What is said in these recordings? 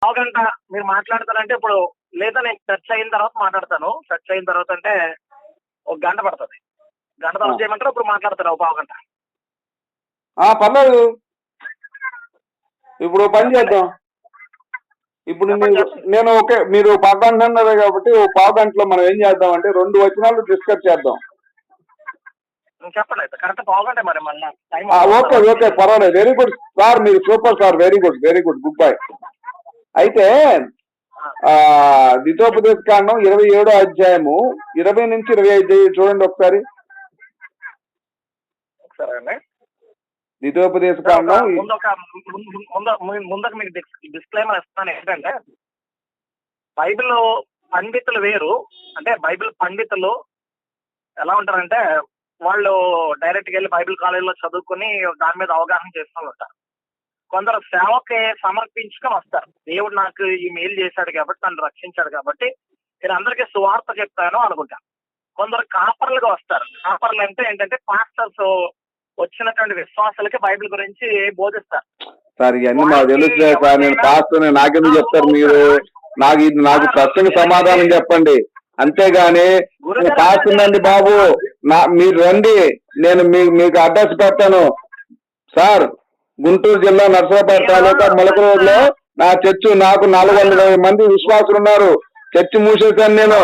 పావుగంట మీరు మాట్లాడతారంటే ఇప్పుడు లేదా నేను టచ్ అయిన తర్వాత మాట్లాడతాను. టచ్ అయిన తర్వాత అంటే ఒక గంట పడుతుంది. గంట తర్వాత చేయమంటారు, ఇప్పుడు మాట్లాడతారు ఒక పావుగంట. పర్లేదు. ఇప్పుడు పని చేద్దాం. ఇప్పుడు నేను ఓకే, మీరు పావుగంట అన్నారు కాబట్టి ఓ పావుగంటలో మనం ఏం చేద్దాం అంటే 2 వచనాలు డిస్కస్ చేద్దాం. చెప్పండి. కరెక్ట్ పావుగంట మరి మళ్ళీ ఓకే ఓకే, పర్వాలేదు. వెరీ గుడ్ సార్, మీరు super sir. Very good very good, good bye. అయితే ద్వితోపదేశ కాండం 27వ అధ్యాయము 20 నుంచి 25 చూడండి ఒకసారి. ద్వితోపదేశ కాండం ముందుకు మీకు డిస్క్లైమర్ ఇస్తాను. ఏంటంటే బైబిల్ పండితులు వేరు. అంటే బైబిల్ పండితులు ఎలా ఉంటారంటే వాళ్ళు డైరెక్ట్గా వెళ్ళి బైబిల్ కాలేజీలో చదువుకుని దాని మీద అవగాహన చేసుకుని ఉంటారు. కొందరు సేవకి సమర్పించుకొని వస్తారు. దేవుడు నాకు ఈ మేలు చేశాడు కాబట్టి, నన్ను రక్షించాడు కాబట్టి నేను అందరికీ సువార్త చెప్తాను అనుకుంటాను. కొందరు కాపర్లుగా వస్తారు. కాపర్లు అంటే ఏంటంటే పాస్టర్స్ వచ్చినటువంటి విశ్వాసాలకి బైబిల్ గురించి బోధిస్తారు. సార్ ఇవన్నీ మాకు తెలుసు సార్. నేను పాస్టర్, నాకెందుకు చెప్తారు మీరు? నాకు ప్రశ్నకు సమాధానం చెప్పండి. అంతేగాని పాస్తుందండి బాబు, మీరు రండి, నేను మీకు అడ్రస్ పెడతాను సార్. గుంటూరు జిల్లా నర్సరావుపేట తాలూకా మొలకరోడ్లో నా చర్చ్, నాకు 420 మంది విశ్వాసులు ఉన్నారు. చర్చి మూసేశాను నేను.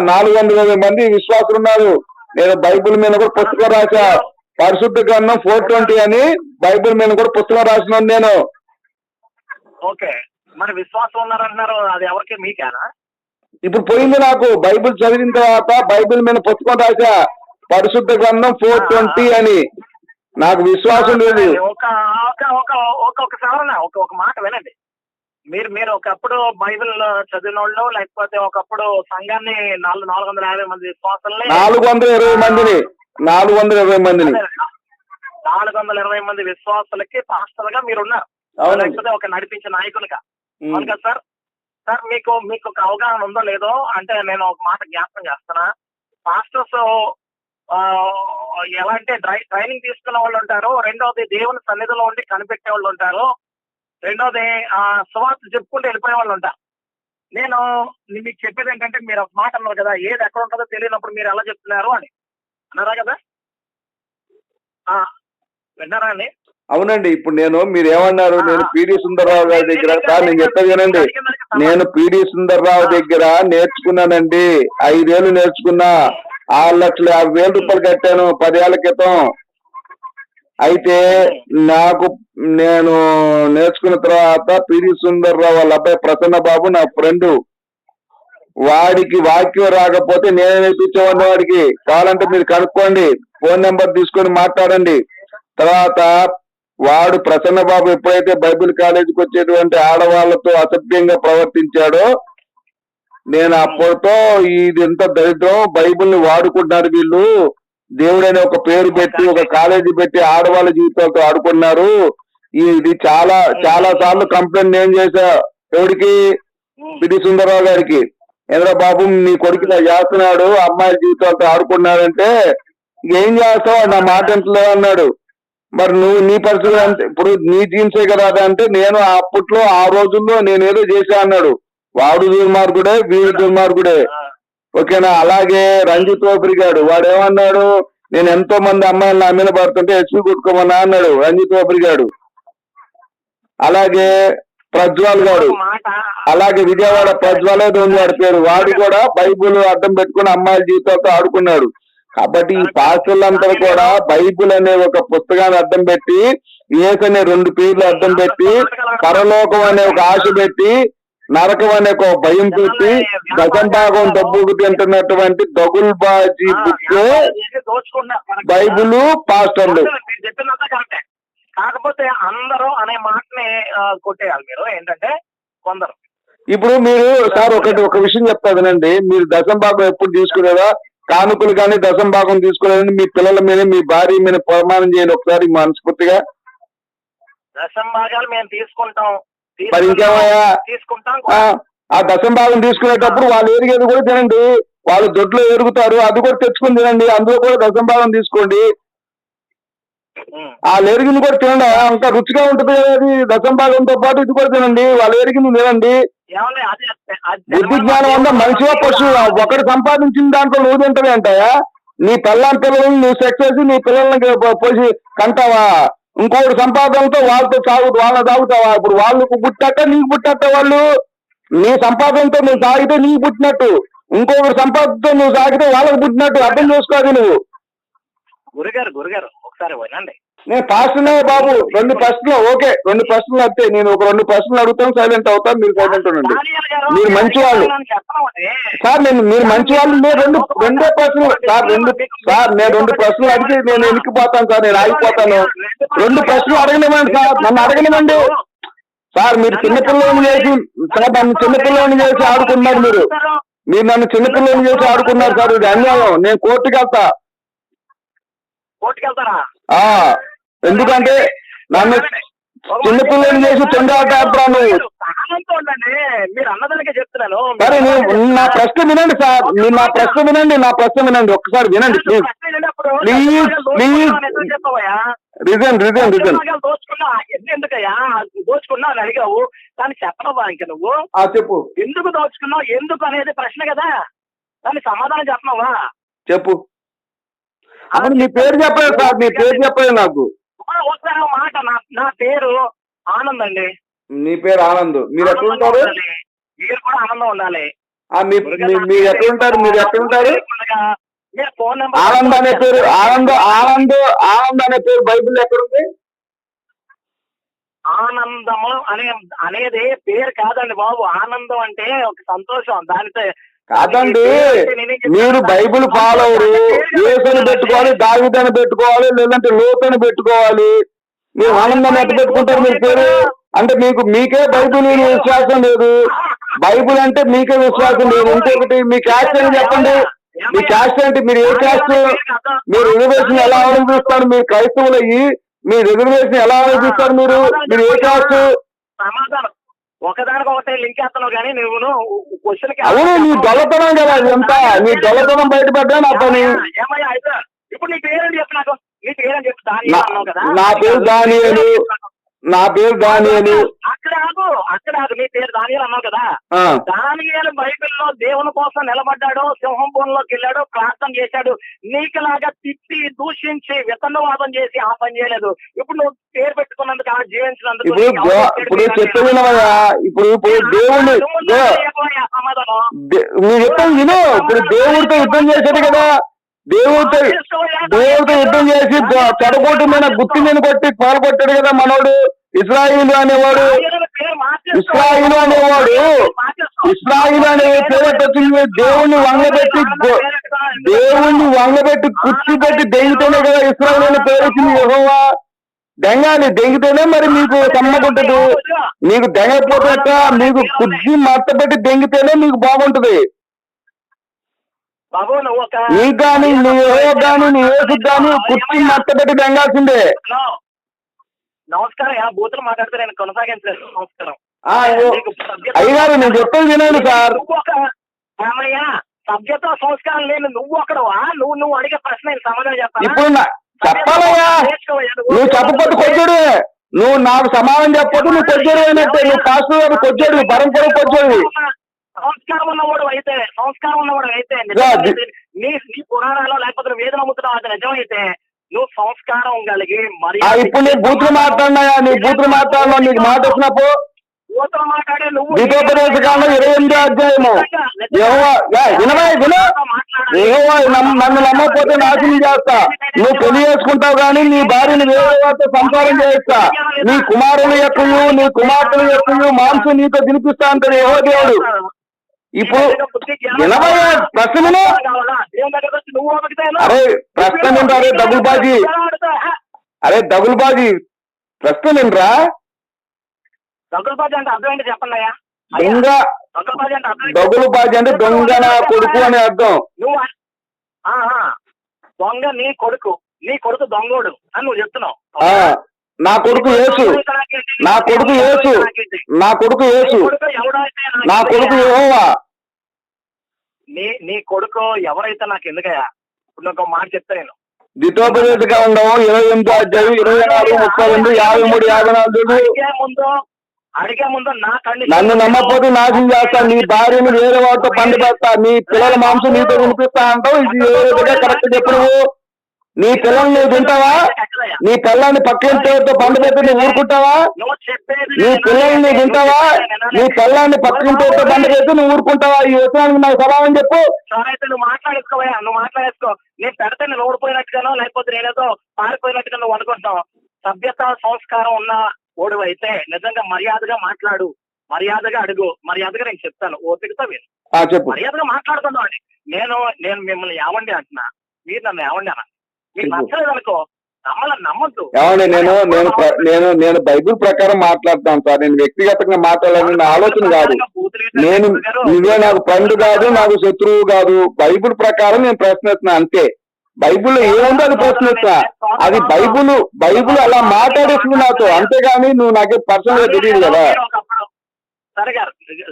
420 మంది విశ్వాసులు ఉన్నారు. నేను బైబిల్ మీద కూడా పుస్తకం రాసా. పరిశుద్ధ గ్రంథం 420 అని బైబిల్ మీద కూడా పుస్తకం రాసినాను నేను. ఓకే, మరి విశ్వాసం ఉన్నారంటున్నారు, అది ఎవరికి మీకేనా? ఇప్పుడు పోయింది నాకు. బైబిల్ చదివిన తర్వాత బైబిల్ మీద పుస్తకం రాసా, పరిశుద్ధ గ్రంథం 420 అని. నాకు విశ్వాసం లేదు. ఒక మాట వినండి. మీరు ఒకప్పుడు బైబిల్ చదివిన వాళ్ళు, లేకపోతే ఒకప్పుడు సంఘాన్ని 450 మంది విశ్వాసాలని 420 మందిని 420 మంది విశ్వాసులకి పాస్టర్గా మీరున్నారు, లేకపోతే ఒక నడిపించే నాయకులుగా. అవును కదా సార్? సార్ మీకు ఒక అవగాహన ఉందో లేదో అంటే నేను ఒక మాట జ్ఞాపకం చేస్తున్నా. పాస్టర్స్ ఎలా అంటే ట్రైనింగ్ తీసుకున్న వాళ్ళు ఉంటారు. రెండవది దేవుని సన్నిధిలో ఉండి కనిపెట్టే వాళ్ళు ఉంటారు. రెండోది సువార్త చెప్పుకుంటూ వెళ్ళిపోయే వాళ్ళు ఉంటారు. నేను మీకు చెప్పేది ఏంటంటే, మీరు ఒక మాట అన్నారు కదా, ఏది ఎక్కడ ఉంటుందో తెలియనప్పుడు మీరు ఎలా చెప్తున్నారు అని అన్నారా కదా? విన్నారా అండి? అవునండి. ఇప్పుడు మీరు ఏమన్నారు? నేను పిడి సుందర్రావు గారి దగ్గర, సార్ నేను చెప్పేది వినండి, నేను పిడి సుందర్రావు దగ్గర నేర్చుకున్నానండి. 5 ఏళ్ళు నేర్చుకున్నా. 6,50,000 రూపాయలు కట్టాను 10 ఏళ్ల క్రితం. అయితే నేను నేర్చుకున్న తర్వాత పిడి సుందర్రావు వాళ్ళ అబ్బాయి ప్రసన్న బాబు నా ఫ్రెండ్. వాడికి వాక్యం రాకపోతే నేనే నేర్పించేవాడిని వాడికి. కావాలంటే మీరు కనుక్కోండి, ఫోన్ నెంబర్ తీసుకొని మాట్లాడండి. తర్వాత వాడు ప్రసన్న బాబు ఎప్పుడైతే బైబిల్ కాలేజీకి వచ్చేటువంటి ఆడవాళ్లతో అసభ్యంగా ప్రవర్తించాడో, నేను అప్పటితో ఇది ఎంత దరిద్రం, బైబిల్ని వాడుకుంటున్నారు వీళ్ళు, దేవుడని ఒక పేరు పెట్టి ఒక కాలేజీ పెట్టి ఆడవాళ్ళ జీవితాలతో ఆడుకున్నారు. ఇది చాలా సార్లు కంప్లైంట్ నేను చేశా. ఎవరికి? పిడి సుందరరావు గారికి. బాబు నీ కొడుకు ఇలా చేస్తున్నాడు, అమ్మాయిల జీవితాలతో ఆడుకున్నాడంటే ఏం చేస్తావు, నా మాట ఎంతలేదు అన్నాడు. మరి నువ్వు నీ పరిస్థితి అంటే ఇప్పుడు నీ జీన్సే కదా అంటే, నేను అప్పట్లో ఆ రోజుల్లో నేనేదో చేశా అన్నాడు. వాడు దుర్మార్గుడే, వీడు దుర్మార్గుడే. ఓకేనా? అలాగే రంజిత్ ఓబ్రిగాడు, వాడు ఏమన్నాడు, నేను ఎంతో మంది అమ్మాయిలు నా మీద పడుతుంటే హెచ్పి కొట్టుకోమన్నా అన్నాడు రంజిత్ ఓబ్రిగాడు. అలాగే ప్రజ్వల్ గాడు, అలాగే విజయవాడ ప్రజ్వల్ ఏదో ఉంది వాడి పేరు, వాడు కూడా బైబుల్ అడ్డం పెట్టుకుని అమ్మాయిల జీవితాలతో ఆడుకున్నాడు. కాబట్టి ఈ పాస్టర్లందరూ కూడా బైబిల్ అనే ఒక పుస్తకాన్ని అడ్డం పెట్టి, యేసు అనే 2 పేర్లు అడ్డం పెట్టి, పరలోకం అనే ఒక ఆశ పెట్టి, నరకం అనే ఒక భయం పెట్టి, దశంభాగం డబ్బుకు తింటున్నటువంటి దగుల్బాజీ బుక్ బైబిల్ పాస్టర్లు. కాకపోతే అందరూ అనే మాటని కొట్టేయాలి మీరు. ఏంటంటే కొందరు ఇప్పుడు మీరు సార్ ఒక విషయం చెప్తా వినండి. మీరు దశంభాగం ఎప్పుడు తీసుకునేదా? కానుకలు కానీ దశంభాగం తీసుకోలేదని మీ పిల్లల మీద, మీ భార్య మీద ప్రమాణం చేయండి ఒకసారి మనస్ఫూర్తిగా. దశంభాగాలు మేము తీసుకుంటాం. మరి ఇంకేమయ్యా, ఆ దశంభాగం తీసుకునేటప్పుడు వాళ్ళు ఎరిగేది కూడా తినండి. వాళ్ళు దొడ్లో ఎరుగుతారు, అది కూడా తెచ్చుకుని తినండి. అందులో కూడా దశంభాగం తీసుకోండి. వాళ్ళ ఎరిగింది కూడా తినండి, ఇంకా రుచిగా ఉంటుంది కదా అది. దశం భాగంతో పాటు ఇది కూడా తినండి, వాళ్ళ ఎరిగింది తినండి. బుద్ధి జ్ఞానం అంతా మనిషిగా పశువు. ఒకటి సంపాదించిన దాంట్లో నువ్వు తింటది అంటాయా? నీ పిల్లని పిల్లల్ని నువ్వు సెక్స్ చేసి నీ పిల్లల్ని పోసి కంటావా? ఇంకొకటి సంపాదనతో వాళ్ళతో వాళ్ళని తాగుతావా? ఇప్పుడు వాళ్ళకు పుట్టినట్ట నీకు పుట్టినట్ట వాళ్ళు. నీ సంపాదనతో నువ్వు తాగితే నీకు పుట్టినట్టు, ఇంకొకటి సంపాదనతో నువ్వు తాగితే వాళ్ళకు పుట్టినట్టు. అర్థం చేసుకోవాలి నువ్వు. గురుగారు ఒకసారి వినండి. నేను పాస్టర్నే బాబు. 2 ప్రశ్నలు ఓకే, 2 ప్రశ్నలు వస్తే నేను ఒక 2 ప్రశ్నలు అడుగుతాను, సైలెంట్ అవుతాను, మీరు సైలెంట్ ఉండండి. మీరు మంచి వాళ్ళు సార్, మీరు మంచి వాళ్ళు. నేను రెండే ప్రశ్నలు సార్ నేను 2 ప్రశ్నలు అడిగి నేను వెనక్కిపోతాను సార్, నేను ఆగిపోతాను. 2 ప్రశ్నలు అడగనివ్వండి సార్, నన్ను అడగనివ్వండి సార్. మీరు చిన్నపిల్లని చేసి సార్, నన్ను చిన్నపిల్లని చేసి ఆడుకున్నారు. మీరు నన్ను చిన్నపిల్లని చేసి ఆడుకున్నారు సార్, ఇది అన్యాయం. నేను కోర్టుకి వెళ్తా. ఎందుకంటే నన్ను చిన్నపిల్లని చేసి తొందరగా ఆడుతున్నాను. మీరు అన్నదానికే చెప్తున్నాను. సరే, నా ప్రశ్న వినండి సార్, మీరు నా ప్రశ్న వినండి ఒక్కసారి వినండి ప్లీజ్ ప్లీజ్. రీజన్ ఎందుకయ్యా దోచుకున్నావు అని అడిగావు, దాన్ని చెప్పనవా ఇంక నువ్వు? చెప్పు. ఎందుకు దోచుకున్నావు ఎందుకు అనేది ప్రశ్న కదా, దానికి సమాధానం చెప్పనవా? చెప్పు. అవును, మీ పేరు చెప్పలేదు సార్, మీ పేరు చెప్పలేదు నాకు. ఒకసారి మాట, నా పేరు ఆనంద్ అండి. మీ పేరు ఆనంద్. మీరు ఎక్కడ ఉంటారు? మీరు కూడా ఆనందం ఉండాలి. మీరు ఎక్కడ ఉంటారు? ఫోన్ నెంబర్ ఆనంద్ అనే పేరు, ఆనంద్ అనే పేరు బైబిల్ ఎక్కడుంది? ఆనందము అనేది పేరు కాదండి బాబు. ఆనందం అంటే ఒక సంతోషం. దానితో కాదండి, మీరు బైబిల్ ఫాలోవరు. యేసుని పెట్టుకోవాలి, దావీదుని పెట్టుకోవాలి, లేదంటే లోతుని పెట్టుకోవాలి. మీరు ఆనందాన్ని ఎట్ట పెట్టుకుంటారు మీరు పేరు? అంటే మీకే బైబిల్ విశ్వాసం లేదు. బైబిల్ అంటే మీకే విశ్వాసం లేదు. ఇంకొకటి మీ క్యాస్ట్ అని చెప్పండి. మీ క్యాస్ట్ అంటే మీరు ఏ క్యాస్ట్? మీరు రిజర్వేషన్ ఎలా ఆలోచిస్తారు? మీరు క్రైస్తవులు అయ్యి మీ రిజర్వేషన్ ఎలా ఆలోచిస్తారు? మీరు ఏ క్యాస్ట్? ఒకదానికి ఒకటే లింక్ వేస్తున్నావు కానీ నువ్వు క్వశ్చన్. అవును, నీ దొల్లతనం కదా ఎంత. నీ దొల్లతనం బయటపడ్డా నా పని. ఏమయ్యా అయితే ఇప్పుడు నీ పేరేంటి చెప్పు నాకు. నీ పేరేంటి చెప్పు. నా పేరు దానియేలు. అక్కడ ఆగు. నీ పేరు దానియేలు అన్నావు కదా. దానియేలు బైబిల్లో దేవుని కోసం నిలబడ్డాడు, సింహం బోన్లోకి వెళ్ళాడు, ప్రార్థన చేశాడు. నీకులాగా తిప్పి దూషించి విత్తనవాదం చేసి ఆ పని చేయలేదు. ఇప్పుడు నువ్వు పేరు పెట్టుకున్నందుకు జీవించినందుకు ఇప్పుడు చెప్పేదినవయ్యా. ఇప్పుడు దేవుడు సమాధానం మీరు చెప్తాను విను. ఇప్పుడు దేవుడితో యుద్ధం చేశాడు కదా. దేవుడితో యుద్ధం చేసి చెడగొట్టు మీద గుత్తి మీద కొట్టి పాల్గొట్టాడు కదా మనోడు. ఇస్రాయిలు అనేవాడు అనే పేరు వచ్చింది. దేవుణ్ణి వంగబెట్టి కుర్చీ పెట్టి దెంగితేనే కదా ఇస్రాయిల్ అనే పేరు వచ్చింది. యెహోవా దెంగితేనే మరి మీకు సమ్మగుంటది. మీకు దెంగపోతే మీకు కుర్చీ మట్టబెట్టి దెంగితేనే మీకు బాగుంటది. నీకు కానీ నీ యెహోవా కానీ నీ యేసుకు కానీ కుర్చీ మట్టబెట్టి దెంగాల్సిందే. నమస్కారం. బూతులు మాట్లాడితే నేను కొనసాగించలేదు. నమస్కారం అయ్యగారు, నేను చెప్పేది వినండి సార్. సభ్యత సంస్కారం లేని నువ్వు ఒకడవా? నువ్వు అడిగే ప్రశ్న సమాధానం చెప్పాలి. ఇప్పుడు చెప్పాలయ్యా. నువ్వు చెప్పకపోతే కొద్దుడు. నువ్వు నాకు సమాధానం చెప్పదు. నువ్వు కొద్దుడు అయినట్టే. నువ్వు పాస్టర్ కొద్దుడు, పరంపర కొద్దుడు. సంస్కారం ఉన్నవాడు అయితే నీ పురాణాలు లేకపోతే వేద నమ్ముతున్నావు అది నిజమైతే నువ్వు సంస్కారం కలిగి మరి. ఇప్పుడు నీ బూతులు మాట్లాడినాయా? నీ బూతులు మాట్లాడినా నీకు మాట వచ్చినప్పుడు ద్వితోపదేశకాండం 28వ అధ్యాయము. నన్ను నమ్మకపోతే నాశనం చేస్తా. నువ్వు పెళ్లి చేసుకుంటావు కానీ నీ భార్యని వేరే వారితో సంసారం చేయిస్తా. నీ కుమారుని యొక్కయు నీ కుమార్తెల యొక్కయు మాంసం నీతో తినిపిస్తా అంటాడు యెహోవా దేవుడు. ఇప్పుడు ప్రశ్న విను. అరే ప్రశ్న వినరా? డబుల్ బాజీ ప్రశ్న వినరా? దగులుబాజీ అంటే అర్థం ఏంటి చెప్పండి అయ్యా. దగులుబాజీ అంటే దొంగ నా కొడుకు అని అర్థం. నువ్వు దొంగ నీ కొడుకు దొంగోడు అని నువ్వు చెప్తున్నావు. నా కొడుకు యేసు యెహోవా. నీ కొడుకు ఎవరైతే నాకు ఎందుకయ్యా? ఇప్పుడు నాకు మాట చెప్తా. నేను ద్వితోపదేశ కాండం 28 అధ్యాయం 24, 32, 53, 54 అడిగే ముందు నా కండిషన్ నన్ను నమ్మకపోతే నాశనం చేస్తా, నీ భార్యని వేరే వాటితో పండు పెడతా, నీ పిల్లల మాంసం నీతో వినిపిస్తా అంటావు. ఇది ఏ విధంగా కరెక్ట్ చెప్పు నువ్వు? నీ పిల్లల్ని నువ్వు తింటావా? నీ పిల్లాన్ని పక్కింటితో పండు పెట్టి నువ్వు ఊరుకుంటావా? నీ పిల్లల్ని నువ్వు తింటావా? నీ పిల్లాన్ని పక్కింటితో పండు పెట్టి నువ్వు ఊరుకుంటావా? ఈ విషయానికి నాకు సమాధానం చెప్పు. అయితే నువ్వు మాట్లాడేసుకోవా, నువ్వు మాట్లాడేసుకో. నేను పెడితే నేను ఓడిపోయినట్టుగానో లేకపోతే నేనేదో పారిపోయినట్టుగా నువ్వు అనుకుంటావు. సభ్యత సంస్కారం ఉన్న ఓడు అయితే నిజంగా మర్యాదగా మాట్లాడు, మర్యాదగా అడుగు, మర్యాదగా నేను చెప్తాను, ఓపికతో విను. చెప్పు. మర్యాదగా మాట్లాడుతున్నావు అండి. నేను మిమ్మల్ని ఏమండి అంటున్నా, మీరు నన్ను ఏమండి అన్నా. మీకు నచ్చలేదు అనుకో, నమ్మద్దు. ఏమండి, నేను బైబిల్ ప్రకారం మాట్లాడతాను సార్. నేను వ్యక్తిగతంగా మాట్లాడాలని ఆలోచన కాదు. నువ్వే నాకు ఫ్రెండ్ కాదు, నాకు శత్రువు కాదు. బైబిల్ ప్రకారం నేను ప్రశ్నిస్తున్నా అంతే. బైబిల్లో ఏముందో అది ప్రశ్నిస్తా. అది బైబిల్ అలా మాట్లాడేస్తుంది నాతో, అంతేగాని నువ్వు నాకే పర్సనల్ గా తెలియదు కదా.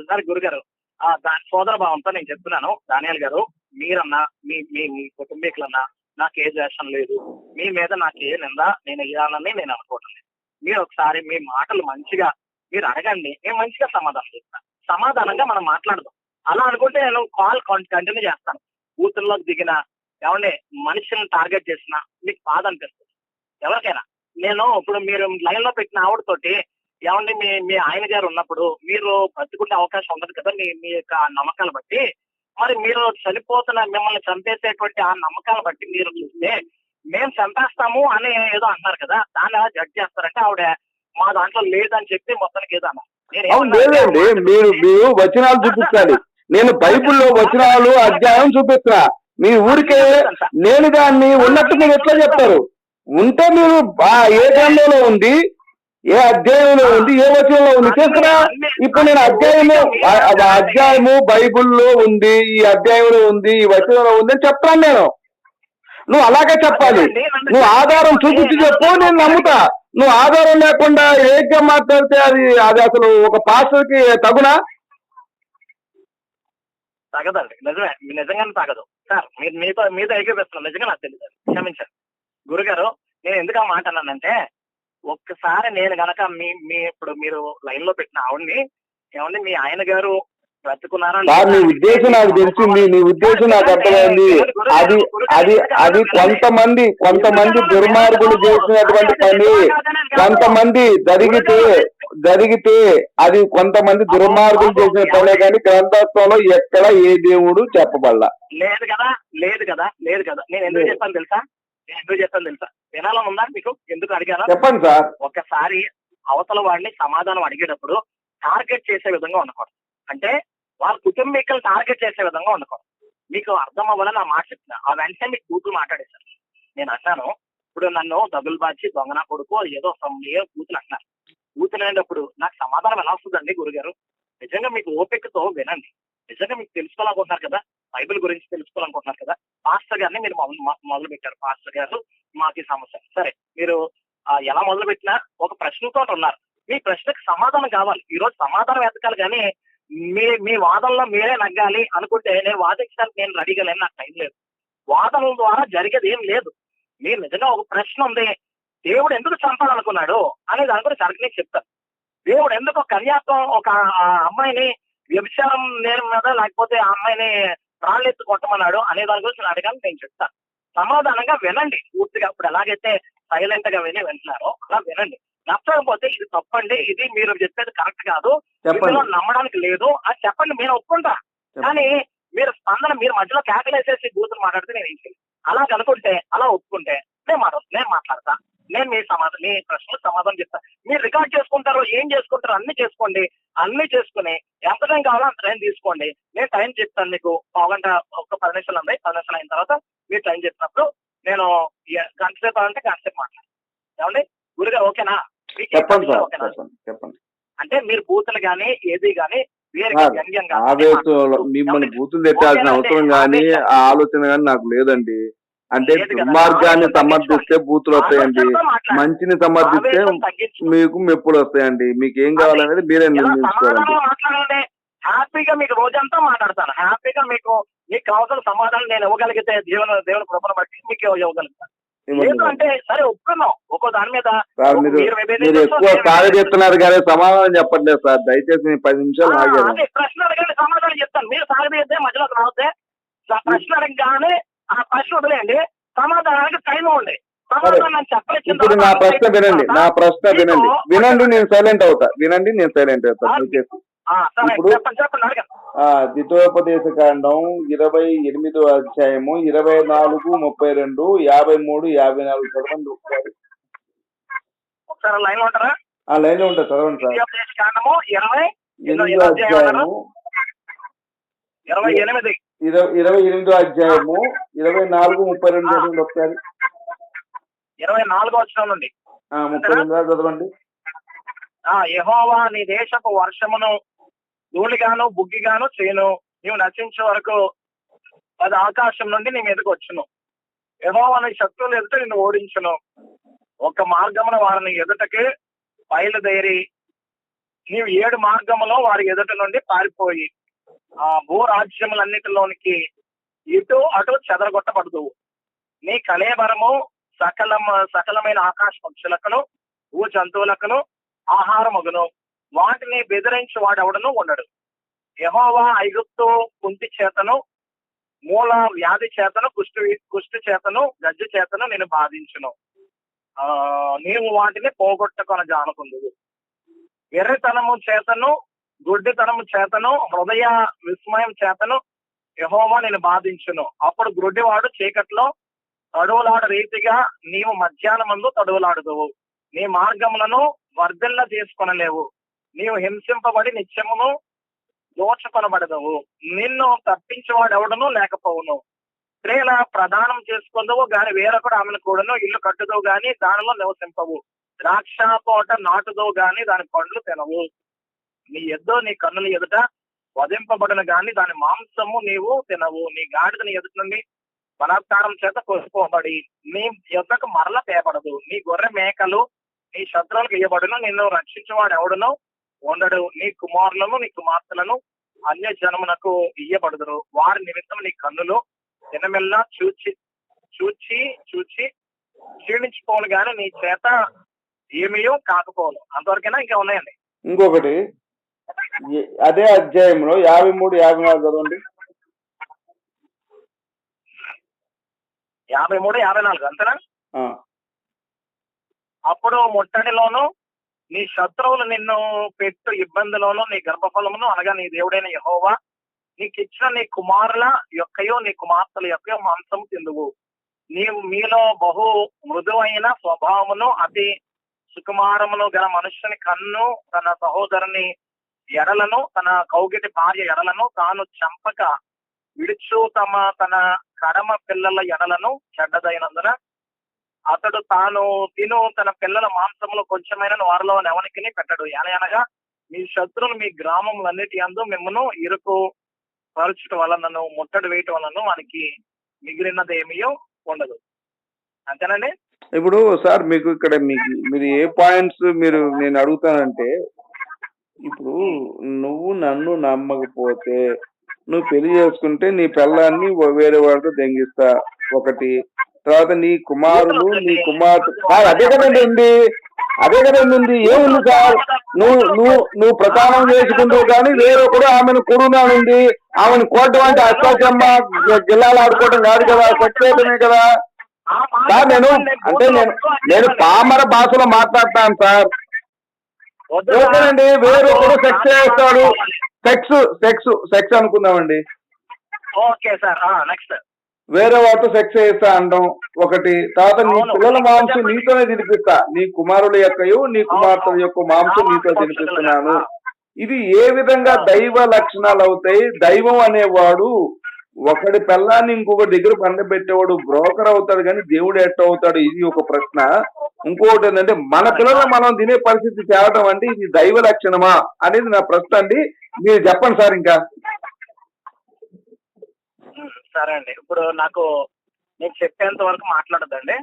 సరే గురుగారు, సోదర భావంతో నేను చెప్తున్నాను. దానియాల్ గారు, మీరన్నా మీ కుటుంబీకులన్నా నాకు ఏ ద్వేషం లేదు, మీ మీద నాకు ఏ నిందా నేను ఇవ్వాలని నేను అనుకోవట్లేదు. మీరు ఒకసారి మీ మాటలు మంచిగా మీరు అడగండి, నేను మంచిగా సమాధానం చెప్తాను. సమాధానంగా మనం మాట్లాడదాం. అలా అనుకుంటే నేను కాల్ కంటిన్యూ చేస్తాను. కూతుర్లోకి దిగిన ఏమంటే మనిషిని టార్గెట్ చేసినా మీకు బాధ అనిపిస్తుంది ఎవరికైనా. నేను ఇప్పుడు మీరు లైన్ లో పెట్టిన ఆవిడతోటి ఏమండి మీ ఆయన గారు ఉన్నప్పుడు మీరు బతుకునే అవకాశం ఉండదు కదా, మీ యొక్క నమ్మకాలు బట్టి. మరి మీరు చనిపోతున్న మిమ్మల్ని చంపేసేటువంటి ఆ నమ్మకాలు బట్టి మీరు చూస్తే మేము చంపేస్తాము అని ఏదో అంటున్నారు కదా, దాన్ని ఎలా జడ్జ్ చేస్తారంటే ఆవిడ మా దాంట్లో లేదని చెప్పి మొత్తానికి ఏదో అన్నారు. లేదండి, మీరు వచనాలు చూపించాలి. నేను బైబిల్లో వచనాలు అధ్యాయం చూపిస్తున్నా. మీ ఊరికే నేను దాన్ని ఉన్నట్టు మీరు ఎట్లా చెప్తారు? ఉంటే మీరు ఏ గ్రంథంలో ఉంది, ఏ అధ్యాయంలో ఉంది, ఏ వచనంలో ఉంది తీసుకురా. ఇప్పుడు నేను అధ్యాయము బైబిల్లో ఉంది, ఈ అధ్యాయంలో ఉంది, ఈ వచనంలో ఉంది అని చెప్తాను నేను. నువ్వు అలాగే చెప్పాలి. నువ్వు ఆధారం చూపించి చెప్పు, నేను నమ్ముతా. నువ్వు ఆధారం లేకుండా ఏగ్గా మాట్లాడితే అది అసలు ఒక పాస్టర్కి తగునా? తగదండి, నిజమే, నిజంగానే తగదు సార్. మీతో ఏకీపిస్తున్నాను, నిజంగా నాకు తెలియదు, క్షమించండి గురుగారు. నేను ఎందుకు ఆ మాట అన్నానంటే, ఒక్కసారి నేను గనక ఇప్పుడు మీరు లైన్ లో పెట్టిన ఆవిడ్ని ఏమండి మీ ఆయన గారు బ్రతుకున్నారా? నీ ఉద్దేశం నాకు తెలిసింది, నీ ఉద్దేశం నాకు అర్థమైంది. అది కొంతమంది దుర్మార్గులు చేసినటువంటి పని. కొంతమంది జరిగితే అది కొంతమంది దుర్మార్గులు చేసిన పనే, కానీ గ్రంథస్థంలో ఎక్కడ ఏ దేవుడు చెప్పబడలా. లేదు కదా. నేను ఎందుకు చెప్పాను తెలుసా? వినాలని ఉందా మీకు? ఎందుకు అడిగారా చెప్పండి సార్. ఒక్కసారి అవతల వాడిని సమాధానం అడిగేటప్పుడు టార్గెట్ చేసే విధంగా ఉండకూడదు. అంటే వాళ్ళ కుటుంబీకులు టార్గెట్ చేసే విధంగా ఉండకూడదు. మీకు అర్థం అవ్వాలని ఆ మాట చెప్తున్నా. ఆ వెంటనే మీకు కూతురు మాట్లాడేశారు. నేను అన్నాను, ఇప్పుడు నన్ను దగులు బాచి దొంగన కొడుకు ఏదో కూతురు అంటున్నారు. కూతురు అనేటప్పుడు నాకు సమాధానం ఎలా వస్తుందండి గురుగారు? నిజంగా మీకు ఓపికతో వినండి. నిజంగా మీకు తెలుసుకోవాలనుకుంటున్నారు కదా, బైబిల్ గురించి తెలుసుకోవాలనుకుంటున్నారు కదా. పాస్టర్ గారిని మీరు మొదలు పెట్టారు. పాస్టర్ గారు మాకు ఈ సమస్య, సరే మీరు ఎలా మొదలు పెట్టినా ఒక ప్రశ్నతో ఉన్నారు. మీ ప్రశ్నకు సమాధానం కావాలి. ఈ రోజు సమాధానం ఎతకాలి, కానీ మీ వాదనలో మీరే నగ్గాలి అనుకుంటే నేను వాదించడానికి నేను రెడీగా లేని, నాకు టైం లేదు. వాదనల ద్వారా జరిగేది ఏం లేదు. మీరు నిజంగా ఒక ప్రశ్న ఉంది, దేవుడు ఎందుకు చంపాలనుకున్నాడు అనే దాని గురించి అడిగి చెప్తారు. దేవుడు ఎందుకు కన్యాత్వం ఒక అమ్మాయిని వ్యభిచారం నేరం మీద లేకపోతే ఆ అమ్మాయిని రాళ్ళెత్తు కొట్టమన్నాడు అనే దాని గురించి అడగాలని నేను చెప్తాను. సమాధానంగా వినండి పూర్తిగా. ఇప్పుడు ఎలాగైతే సైలెంట్ గా వింటున్నారో అలా వినండి. నచ్చకపోతే ఇది తప్పండి, ఇది మీరు చెప్పేది కరెక్ట్ కాదు, ఇందులో నమ్మడానికి లేదు అని చెప్పండి, నేను ఒప్పుకుంటా. కానీ మీరు స్పందన మీరు మధ్యలో కేకలేసేసి కూతురు మాట్లాడితే నేను ఏం చేయాలి? అలా కనుకుంటే, అలా ఒప్పుకుంటే నేను మాట్లాడతా. నేను మీ ప్రశ్నలకు సమాధానం చెప్తా. మీరు రికార్డ్ చేసుకుంటారో ఏం చేసుకుంటారో అన్ని చేసుకోండి. అన్ని చేసుకుని ఎంత టైం కావాలో అంత టైం తీసుకోండి. నేను టైం చెప్తాను మీకు. పావుగంట ఒక 10 నిమిషాలు ఉన్నాయి. 10 నిమిషాలు అయిన తర్వాత మీరు టైం చెప్పినప్పుడు నేను గంట సేపు అంటే గంట సేపు మాట్లాడతాను. ఏమండి గురుగా ఓకేనా? చెప్పండి. అంటే మీరు బూతులు గానీ ఏది గానీ మిమ్మల్ని బూతులు పెట్టాల్సిన అవసరం గానీ ఆ ఆలోచన గానీ నాకు లేదండి. అంటే దుర్మార్గాన్ని సమర్థిస్తే బూతులు వస్తాయండి, మంచిని సమర్థిస్తే మీకు మెప్పులు వస్తాయండి. మీకు ఏం కావాలనేది మీరే నిర్ణయించుకోవాలండి. హ్యాపీగా మీకు రోజంతా మాట్లాడతాను. హ్యాపీగా మీకు కావాల్సిన సమాధానం నేను ఇవ్వగలిగితే దేవుని కృపను బట్టి మీకు ఇవ్వగలుగుతాను. లేదు అంటే సరే ఒప్పుకున్నాం ఒక్కో దాని మీద. సార్ మీరు ఎక్కువ సాగదీస్తున్నారు కానీ సమాధానం చెప్పట్లేదు సార్. దయచేసి 10 నిమిషాలు ఆగారు. అదే ప్రశ్న అడగండి, సమాధానం చెప్తాను. మీరు సాగదీస్తే మధ్యలోకి రావద్దే. ప్రశ్న అడగగానే ఆ ప్రశ్న వదిలేయండి, సమాధానానికి టైం ఉంది. ఇప్పుడు నా ప్రశ్న వినండి, వినండి నేను సైలెంట్ అవుతా. ఇప్పుడు ద్వితోపదేశ కాండం 28వ అధ్యాయము 24, 32, 53, 54 చదవండి ఒకసారి. లైన్ లో ఉంటారా? లైన్ లో ఉంటా, చదవండి సార్. 28వ అధ్యాయము 24, 32 చదవండి ఒకసారి. 24వ వచనం నుండి 32 చదవండి. యెహోవా నీ దేశపు వర్షమును ధూళిగాను బుగ్గిగాను చేయను, నీవు నశించే వరకు అది ఆకాశం నుండి నీ మీదకి వచ్చును. యెహోవా నీ శత్రువులు ఎదుట నిన్ను ఓడించును. ఒక మార్గమున వారిని ఎదుటకి బయలుదేరి నీవు 7 మార్గములో వారి ఎదుట నుండి పారిపోయి భూరాజ్యములన్నిటిలోనికి ఇటు అటు చెదరగొట్టబడదువు. నీ కళేబరము సకలమైన ఆకాశ పక్షులకును భూ జంతువులకును ఆహారమగును. వాటిని బెదిరించి వాడెవడను ఉండడు. యెహోవా ఐగుప్తు కుంటి చేతను మూల వ్యాధి చేతను కుష్టి చేతను గజ్జు చేతను నేను బాధించును. నీవు వాటిని పోగొట్టుకొన జానుకుందువు. వెర్రితనము చేతను గుడ్డితనము చేతను హృదయ విస్మయం చేతను యెహోవా నేను బాధించును. అప్పుడు గుడ్డివాడు చీకట్లో తడువులాడ రీతిగా నీవు మధ్యాహ్నమందు తడువులాడుదువు. నీ మార్గములను వర్ధిల్ల తీసుకొనలేవు. నీవు హింసింపబడి నిత్యమును దోచుకొనబడదవు. నిన్ను తప్పించేవాడెవడను లేకపోవును. స్త్రీల ప్రదానం చేసుకుందువు గాని వేరొకడు ఆమెను కూడాను ఇల్లు కట్టుదువు గాని దానిలో నివసింపవు. ద్రాక్ష తోట నాటుదువు గాని దాని పండ్లు తినవు. నీ ఎద్దు నీ కన్నుల ఎదుట వధింపబడిన గాని దాని మాంసము నీవు తినవు. నీ గాడిద నీ ఎదుట నుండి బలాత్కారం చేత కొనుక్కోబడి నీ యొద్దకు మరల తేపడదు. నీ గొర్రె మేకలు నీ శత్రువులకు ఇయ్యబడును. నిన్ను రక్షించేవాడు ఎవడును ఉండడు. నీ కుమారులను నీ కుమార్తెలను అన్య జనమునకు ఇయ్యబడుదురు. వారి నిమిత్తం నీ కన్నులు దినమెల్లా చూచి చూచి చూచి క్షీణించిపోను గాని నీ చేత ఏమీయో కాకపోను. అంతవరకైనా ఇంకా ఉన్నాయండి. ఇంకొకటి అదే అధ్యాయంలో 53, 54 చదవండి. 53, 54 అంతేనా? అప్పుడు ముట్టడిలోను నీ శత్రువులు నిన్ను పెట్టు ఇబ్బందిలోను నీ గర్భఫలమును అనగా నీ దేవుడైన యెహోవా నీకిచ్చిన నీ కుమారుల యొక్కయో నీ కుమార్తెల యొక్క మాంసము తిందువు. నీవు మీలో బహు మృదువైన స్వభావమును అతి సుకుమారమును గల మనుష్యుని కన్ను తన సహోదరుని ఎడలను తన కౌగిటి భార్య ఎడలను తాను చంపక విడుచు తన కడమ పిల్లల ఎడలను చెడ్డదైనందున అతడు తాను తిను తన పిల్లల మాంసములు కొంచెమైన వారిలో ఎవరికి పెట్టడు. అనగా మీ శత్రువులు మీ గ్రామములన్నిటి యందు మిమ్మను ఇరుకు పరచుట వలనను ముట్టడి వేయటం వలన వానికి మిగిలినదేమీయో ఉండదు. అంతేనండి. ఇప్పుడు సార్ మీకు ఇక్కడ మీరు ఏ పాయింట్స్ నేను అడుగుతానంటే, ఇప్పుడు నువ్వు నన్ను నమ్మకపోతే నువ్వు పెళ్లి చేసుకుంటే నీ పిల్లాన్ని వేరే వాళ్ళతో దెంగిస్తా ఒకటి. తర్వాత నీ కుమారులు నీ కుమార్తె అదే కదండి ఉంది, ఏముంది సార్? నువ్వు ప్రధానం చేసుకుంటూ కానీ వేరొకడు ఆమెను కొడునానుంది. ఆమెను కోటం అంటే అష్టాచమ్మ జిల్లాలు ఆడుకోవడం కాదు కదా, సత్యేతమే కదా సార్. నేను పామర భాషలో మాట్లాడతాను సార్. ఓకేనండి, వేరొకడు సెక్స్ చేస్తాడు, సెక్స్ అనుకుందామండి. ఓకే సార్, నెక్స్ట్ వేరే వాటితో సెక్స్ చేస్తా అంటాం ఒకటి. తర్వాత నీ పిల్లల మాంసం నీతోనే తినిపిస్తా, నీ కుమారుల యొక్కయు నీ కుమార్తెల యొక్క మాంసం నీతో తినిపిస్తున్నాను. ఇది ఏ విధంగా దైవ లక్షణాలు అవుతాయి? దైవం అనేవాడు ఒకటి పిల్లాన్ని ఇంకొకటి దగ్గర పండబెట్టేవాడు బ్రోకర్ అవుతాడు, కానీ దేవుడు ఎట్ట అవుతాడు? ఇది ఒక ప్రశ్న. ఇంకొకటి ఏంటంటే, మన పిల్లలు మనం తినే పరిస్థితి తేవడం అంటే ఇది దైవ లక్షణమా అనేది నా ప్రశ్న అండి. మీరు చెప్పండి సార్. ఇంకా సరే అండి, ఇప్పుడు నేను చెప్పేంత వరకు మాట్లాడద్దండి.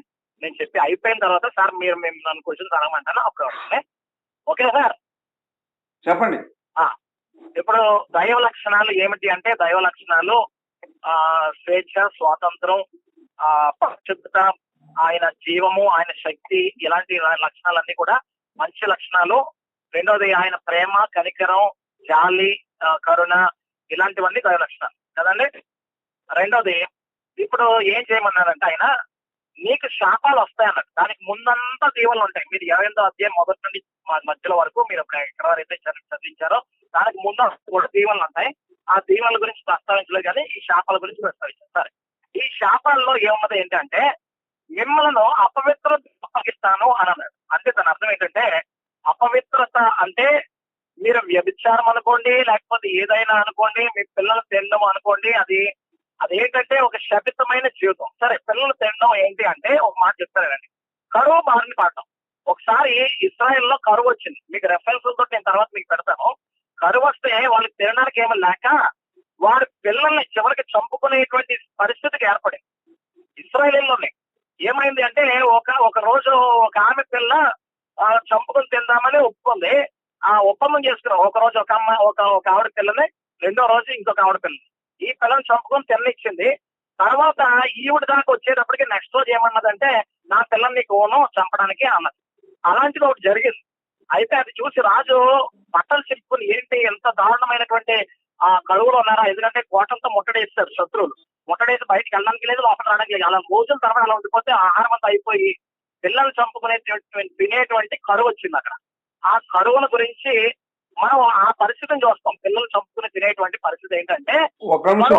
నేను చెప్పి అయిపోయిన తర్వాత సార్ మేము నన్ను క్వశ్చన్స్ అడగమంటాను. ఓకే సార్, చెప్పండి. ఇప్పుడు దైవ లక్షణాలు ఏమిటి అంటే, దైవ లక్షణాలు స్వేచ్ఛ, స్వాతంత్రం, పరిశుద్ధత, ఆయన జీవము, ఆయన శక్తి, ఇలాంటి లక్షణాలన్నీ కూడా మంచి లక్షణాలు. రెండోది ఆయన ప్రేమ, కనికరం, జాలి, కరుణ, ఇలాంటివన్నీ దైవ లక్షణాలు కదండి. రెండోది ఇప్పుడు ఏం చేయమన్నారంటే ఆయన నీకు శాపాలు వస్తాయన్నట్టు. దానికి ముందంతా దీవెనలు ఉంటాయి. మీరు 28వ అధ్యాయం మొదటి నుండి మధ్యలో వరకు మీరు ఎక్కడ వరైతే చదివించారో దానికి ముందు కూడా దీవెనలు ఉంటాయి. ఆ దీవెనల గురించి ప్రస్తావించలేదు కానీ ఈ శాపాల గురించి ప్రస్తావించారు. సరే, ఈ శాపాల్లో ఏమున్నది ఏంటంటే మిమ్మల్ని అపవిత్రతాను అని అన్నాడు. అంటే దాని అర్థం ఏంటంటే అపవిత్రత అంటే మీరు వ్యభిచారం అనుకోండి, లేకపోతే ఏదైనా అనుకోండి, మీ పిల్లలు తినడం అనుకోండి, అదేంటంటే ఒక శపితమైన జీవితం. సరే, పిల్లలు తినడం ఏంటి అంటే ఒక మాట చెప్తానండి, కరువు బారిన పడటం. ఒకసారి ఇస్రాయెల్ లో కరువు వచ్చింది. మీకు రెఫరెన్స్ తో నేను తర్వాత మీకు పెడతాను. కరువు వస్తే వాళ్ళకి తినడానికి ఏమీ లేక వారి పిల్లల్ని చివరికి చంపుకునేటువంటి పరిస్థితికి ఏర్పడింది ఇస్రాయేలీలోనే. ఏమైంది అంటే ఒక రోజు ఒక ఆమె పిల్ల చంపుకొని తిందామని ఒప్పుకుంది. ఆ ఒప్పందం చేసుకున్నాం. ఒక రోజు ఒక ఆవిడ పిల్లని, రెండో రోజు ఇంకొక ఆవిడ పిల్లని, ఈ పిల్లని చంపుకొని తిననిచ్చింది. తర్వాత ఈవిడ దాకా వచ్చేటప్పటికి నెక్స్ట్ రోజు ఏమన్నదంటే నా పిల్లని నీకు చంపడానికి అన్నది. అలాంటిది ఒకటి జరిగింది. అయితే అది చూసి రాజు బట్టలు చిక్కుని ఏంటి ఎంత దారుణమైనటువంటి ఆ కడువులో ఉన్నారా, ఎందుకంటే కోటంతో ముట్టడేస్తారు శత్రువులు. ముట్టడేసి బయటకు వెళ్ళడానికి లేదు, లోపల రావడానికి లేదు. అలా రోజుల తర్వాత అలా ఉండిపోతే ఆహారం అంతా అయిపోయి పిల్లలు తినేటువంటి కరువు వచ్చింది అక్కడ. ఆ కరువుల గురించి మనం ఆ పరిస్థితిని చూస్తాం. పిల్లలు చంపుకుని తినేటువంటి పరిస్థితి ఏంటంటే ఒక నిమిషం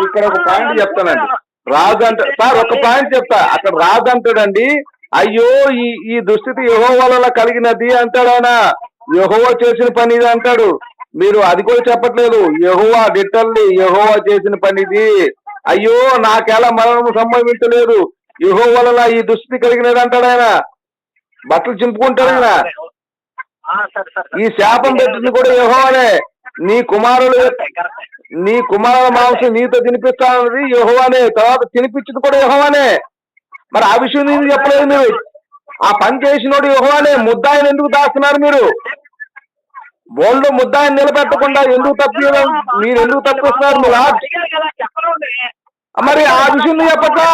ఇక్కడ ఒక పాయింట్ చెప్తానండి. రాజు అంటే సార్ ఒక పాయింట్ చెప్తా. అక్కడ రాజు అంటాడండి, అయ్యో ఈ దుస్థితి యెహోవా వల్ల కలిగినది అంటాడు. ఆయన యెహోవా చేసిన పని ఇది అంటాడు. మీరు అది కూడా చెప్పట్లేదు. యెహోవా లిటరల్లీ యెహోవా చేసిన పని ఇది. అయ్యో నాకెలా మరణం సంభవించలేదు, యెహోవా వల్ల ఈ దుస్థితి కలిగినది అంటాడు. ఆయన బట్టలు చింపుకుంటాడు. ఆయన ఈ శాపం పెట్టింది కూడా యెహోవానే. నీ కుమారుల మాంసం నీతో తినిపిస్తానన్నది యెహోవానే, తర్వాత తినిపించింది కూడా యెహోవానే. మరి ఆ విషయం నేను చెప్పలేదు. మీరు ఆ పని చేసినోడు యెహోవానే. ముద్దాయిని ఎందుకు దాస్తున్నారు మీరు? బోల్డ్ ముద్దాయిని నిలబెట్టకుండా ఎందుకు మీరు ఎందుకు తప్పిస్తున్నారు? మరి ఆ విషయం చెప్పట్లా?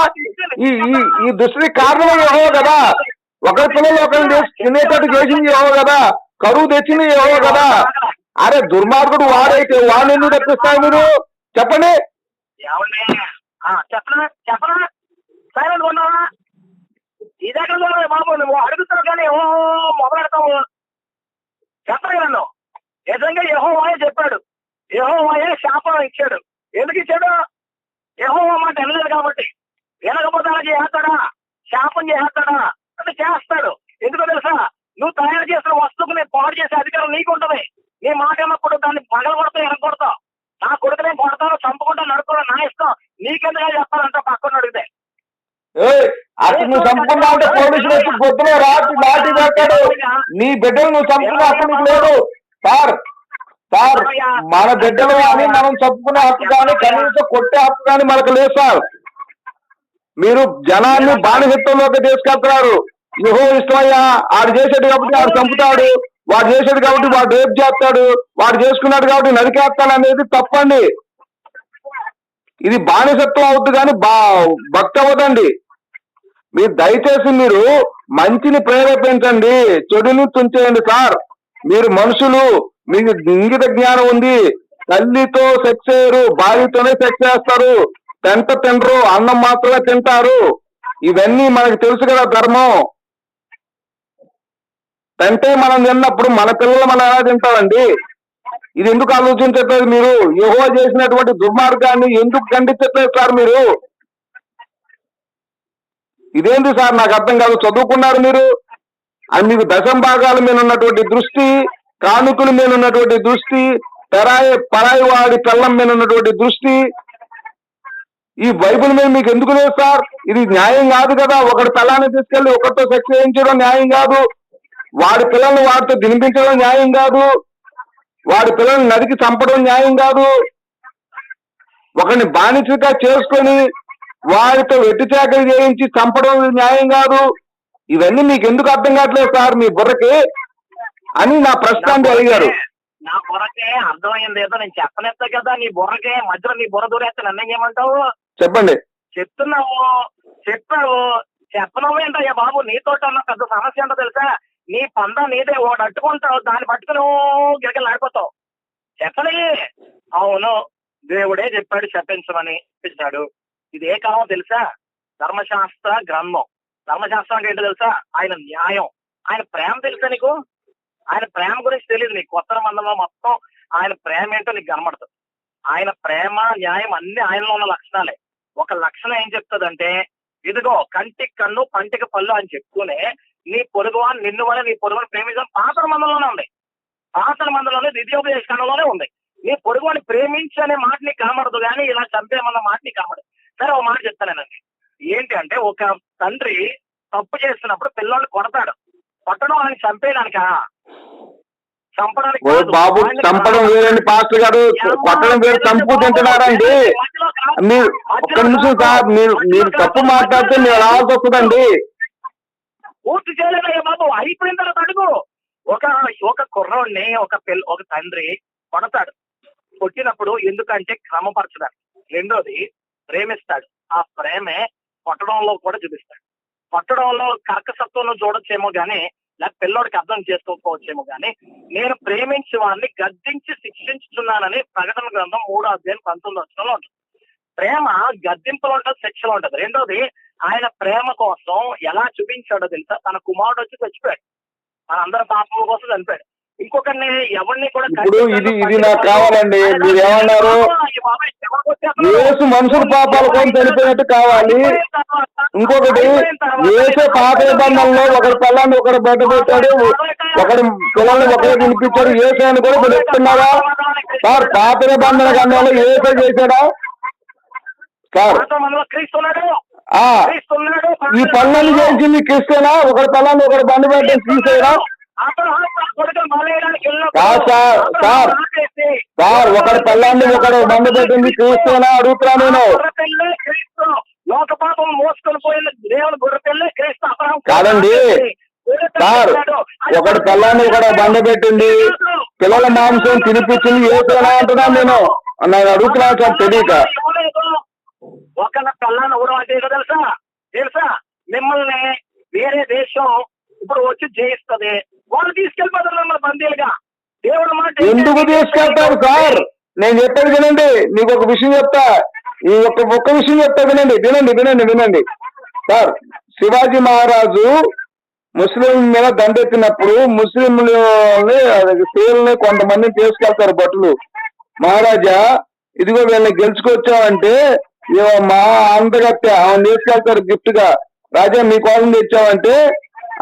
ఈ దుస్థితి కారణం యెహోవా కదా. ఒకరి పిల్లలు ఒకరిని తినేటట్టు చేసింది యెహోవా కదా. కరువు తెచ్చింది యెహోవా కదా. అరే దుర్మార్గుడు వాడైతే వాడిని ఎందుకు తప్పిస్తారు మీరు? చెప్పండి. ఇదెక్కడ బాబు, నువ్వు అడుగుతావు కానీ మొదలెడతావు. చెప్పరు నన్ను. నిజంగా యెహోవాయే చెప్పాడు. యెహోవాయే శాపం ఇచ్చాడు. ఎందుకు ఇచ్చాడు? యెహోవా మాట వినలేదు కాబట్టి. వినకపోతే అలా చేస్తాడా? శాపం చేస్తాడా? అంటే చేస్తాడు. ఎందుకో తెలుసా? నువ్వు తయారు చేసిన వస్తువుకు నేను పాడు చేసే అధికారం నీకు ఉంటుంది. నీ మాట అన్నప్పుడు దాన్ని పగల కొడతా, ఎరగొడతావు. నా కొడుకు నేను కొడతాను, చంపుకుంటా, నడుపుకోవడం నా ఇష్టం. నీకెందుగా చెప్పాలంట పక్కన అడిగితే. అసలు నువ్వు చంపుకున్నా అంటే పోలీసులు వచ్చి పొద్దున రాత్రి లాఠీ పెట్టాడు. నీ బిడ్డలు నువ్వు చంపుకునే హక్కు నీకు లేదు సార్. మన బిడ్డలు కానీ మనం చంపుకునే హక్కు కానీ కనీసం కొట్టే హక్కు కానీ మనకు లేదు సార్. మీరు జనాన్ని బానిసత్వంలోకి తీసుకెళ్తున్నారు. యెహోవా ఇష్టమయ్యా, ఆడు చేసాడు కాబట్టి ఆడు చంపుతాడు, వాడు చేసాడు కాబట్టి వాడు రేపు చేస్తాడు, వాడు చేసుకున్నాడు కాబట్టి నరికేస్తాడు అనేది తప్పండి. ఇది బానిసత్వం అవుతుంది కానీ భక్తి అవ్వదండి. మీరు దయచేసి మీరు మంచిని ప్రేరేపించండి, చెడుని తుంచేయండి సార్. మీరు మనుషులు, మీకు ఇంగిత జ్ఞానం ఉంది. తల్లితో సెక్స్ చేయరు, భార్యతోనే సెక్స్ చేస్తారు, తినరు, అన్నం మాత్రమే తింటారు. ఇవన్నీ మనకు తెలుసు కదా ధర్మం. అంటే మనం తిన్నప్పుడు మన పిల్లలు మనం ఎలా తింటామండి? ఇది ఎందుకు ఆలోచించట్లేదు మీరు? యెహోవా చేసినటువంటి దుర్మార్గాన్ని ఎందుకు ఖండించట్లేదు సార్ మీరు? ఇదేంటి సార్ నాకు అర్థం కాదు. చదువుకున్నారు మీరు, అది మీకు దశం భాగాల మీద ఉన్నటువంటి దృష్టి, కానుకల మీద ఉన్నటువంటి దృష్టి, పరాయి వాడి పిల్లం మీద ఉన్నటువంటి దృష్టి, ఈ బైబిల్ మీద మీకు ఎందుకు లేదు సార్? ఇది న్యాయం కాదు కదా. ఒకటి పిల్లాన్ని తీసుకెళ్లి ఒకరితో సెక్స్ చేయించడం న్యాయం కాదు. వాడి పిల్లల్ని వాడితో తినిపించడం న్యాయం కాదు. వాడి పిల్లల్ని నరికి చంపడం న్యాయం కాదు. ఒకరిని బానిసగా చేసుకొని వాడితో వెట్టి చాకరీ చేయించి చంపడం న్యాయం కాదు. ఇవన్నీ మీకు ఎందుకు అర్థం కావట్లేదు సార్ మీ బుర్రకి అని నా ప్రశ్న అడిగారు. నా బుర్రకే అర్థమైంది ఏదో నేను చెప్పనేస్తా కదా. నీ బుర్రకే మధ్యలో నీ బుర్ర దూరేస్తే నన్ను ఏమంటావు? చెప్పండి. చెప్తున్నావు చెప్పావు. చెప్పనవేంటయ్యా బాబు, నీతో ఉన్న పెద్ద సమస్య ఏంటో తెలుసా? నీ పంద నీదే, ఒకటి అట్టుకుంటావు, దాన్ని పట్టుకుని గిరగలాడిపోతావు. చెప్పలే. అవును, దేవుడే చెప్పాడు చెప్పించమని చెప్పించాడు. ఇది ఏ కాలం తెలుసా? ధర్మశాస్త్ర గ్రంథం. ధర్మశాస్త్రం అంటే ఏంటో తెలుసా? ఆయన న్యాయం, ఆయన ప్రేమ తెలుసా నీకు? ఆయన ప్రేమ గురించి తెలియదు నీకు. కొత్త మందంలో మొత్తం ఆయన ప్రేమ ఏంటో నీకు కనబడుతుంది. ఆయన ప్రేమ, న్యాయం అన్ని ఆయనలో ఉన్న లక్షణాలే. ఒక లక్షణం ఏం చెప్తుందంటే, ఇదిగో కంటికి కన్ను పంటికి పళ్ళు అని చెప్తూనే నీ పొరుగువాన్ని నిన్ను వల్ల నీ పొరుగుని ప్రేమించడం పాతల మందంలోనే ఉంది. పాతల మందంలోనే ద్వితీయోపదేశ కాండంలోనే ఉంది. నీ పొరుగుని ప్రేమించి అనే మాట నీకు కనబడదు, కానీ ఇలా చంపేమన్న మాట నీకు కనబడదు. సరే, ఒక మాట చెప్తానేనండి. ఏంటి అంటే, ఒక తండ్రి తప్పు చేస్తున్నప్పుడు పిల్లల్ని కొడతాడు. కొట్టడం ఆయన చంపేయడానికా? చంపడానికి కాదు. బాబు, చంపడం వేరండి పాస్టర్ గారు, కొట్టడం వేరు, చంపు తింటున్నారండి. మీరు ఒక్క నిమిషం సార్, మీరు తప్పు మాట్లాడితే మీరు రావాల్సి వస్తుందండి. పూర్తి చేయలేదయ్యా బాబు, అయిపోయిన తర్వాత అడుగు. ఒక కుర్రోడిని ఒక తండ్రి కొడతాడు. కొట్టినప్పుడు ఎందుకంటే క్రమపరచడానికి. రెండోది, ప్రేమిస్తాడు. ఆ ప్రేమే కొట్టడంలో కూడా చూపిస్తాడు. కొట్టడంలో కర్కసత్వంలో చూడొచ్చేమో గానీ, లేక పిల్లోడికి అర్థం చేసుకోకపోవచ్చేమో గానీ, నేను ప్రేమించి వాడిని గద్దించి శిక్షించుతున్నానని ప్రకటన గ్రంథం 3:19 ఉంటుంది. ప్రేమ గద్దింపులో ఉంటుంది, శిక్షలో ఉంటుంది. రెండోది, ఆయన ప్రేమ కోసం ఎలా చూపించాడో తెలుసా? తన కుమారుడు వచ్చి చచ్చిపోయాడు, మన అందరి పాపముల కోసం చనిపోయాడు. ఇంకొకరిని ఎవరిని కూడా ఇప్పుడు ఇది నాకు కావాలండి. మీరు ఏమన్నారు? యేసు మనుషుల పాపాల కోసం చనిపోయినట్టు కావాలి. ఇంకొకటి, యేసు పాత నిబంధనలో ఒకరి పిల్లల్ని ఒకరు బయట పెట్టాడు, ఒకరి పిల్లల్ని ఒకరు వినిపించాడు. యేసు అని కూడా మీరు చెప్తున్నారా సార్? పాత నిబంధన గ్రంథంలో యేసు చేశాడా సార్? ఈ పనులను చేసింది క్రిస్టియనా? ఒకరి పిల్లల్ని ఒకరు బండి పెట్టి తీసేయడా? సార్, ఒకరి పిల్లాన్ని ఒకరు బండి పెట్టింది క్రీస్తునా అడుగుతున్నా నేను. కాదండి సార్, ఒకటి పిల్లాన్ని ఒకరు బండి పెట్టింది, పిల్లల మాంసం తినిపించింది యేసునా అంటున్నాను నేను. నాకు అడుగుతున్నాను సార్, తెలియక. ఒకళ్ళ పిల్లాన్ని ఊరం అంటే తెలుసా? మిమ్మల్ని వేరే దేశం ఇప్పుడు వచ్చి జయిస్తుంది, వాళ్ళు తీసుకెళ్ళిపోతారు మిమ్మల్ని బందీలుగా. దేవుడు మాట ఎందుకు తీసుకెళ్తారు సార్? నేను చెప్పేది వినండి, నీకు ఒక విషయం చెప్తా. ఈ ఒక్క విషయం చెప్తా, వినండి సార్. శివాజీ మహారాజు ముస్లిం మీద దండెత్తినప్పుడు స్త్రీలని కొంతమందిని తీసుకెళ్తారు భటులు. మహారాజా, ఇదిగో వీళ్ళని గెలుచుకొచ్చావంటే మా అందగత్తె ఆమెను తీసుకెళ్తారు గిఫ్ట్ గా. రాజా, మీకోసం తెచ్చావంటే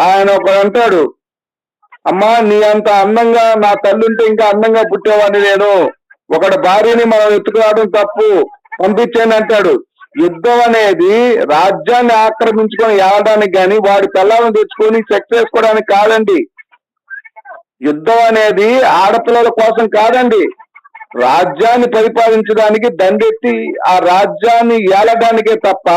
ఆయన ఒకడు అంటాడు, అమ్మా నీ అంత అందంగా నా తల్లుంటే ఇంకా అందంగా పుట్టేవాడిని నేను, ఒకటి భార్యని మనం ఎత్తుకురావడం తప్పు, పంపించాను అంటాడు. యుద్ధం అనేది రాజ్యాన్ని ఆక్రమించుకొని ఏడడానికి కానీ వాడి పిల్లలను తెచ్చుకొని సెక్స్ చేసుకోవడానికి కాదండి. యుద్ధం అనేది ఆడపిల్లల కోసం కాదండి, రాజ్యాన్ని పరిపాలించడానికి, దండెత్తి ఆ రాజ్యాన్ని ఏలడానికే తప్ప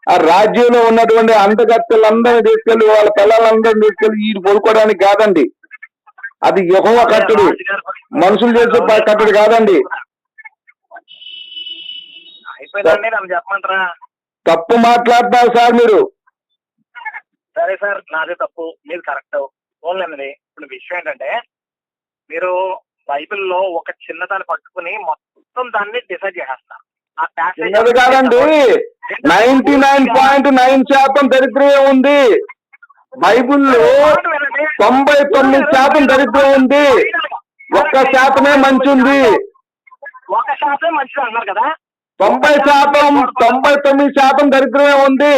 ఆ రాజ్యంలో ఉన్నటువంటి అందగత్తెలందరినీ తీసుకెళ్లి వాళ్ళ పిల్లలందరినీ తీసుకెళ్లి ఈ పడుకోవడానికి కాదండి. అది యెహోవా కట్టుడు, మనుషులు చేసే కట్టుడు కాదండి. తప్పు మాట్లాడతారు సార్ మీరు. సరే సార్, నాదే తప్పు, మీరు కరెక్ట్. ఓన్లీ ఇప్పుడు విషయం ఏంటంటే, మీరు బైబిల్లో ఒక చిన్నదాన్ని పట్టుకుని మొత్తం దాన్ని డిసైడ్ చేసేస్తారు. చిన్నది కాదండి, 99.9% దరిద్రమే ఉంది. బైబిల్లో 99% దరిద్రం ఉంది, 1% మంచి ఉంది. 1% మంచిది అన్నారు కదా. 99% దరిద్రమే ఉంది.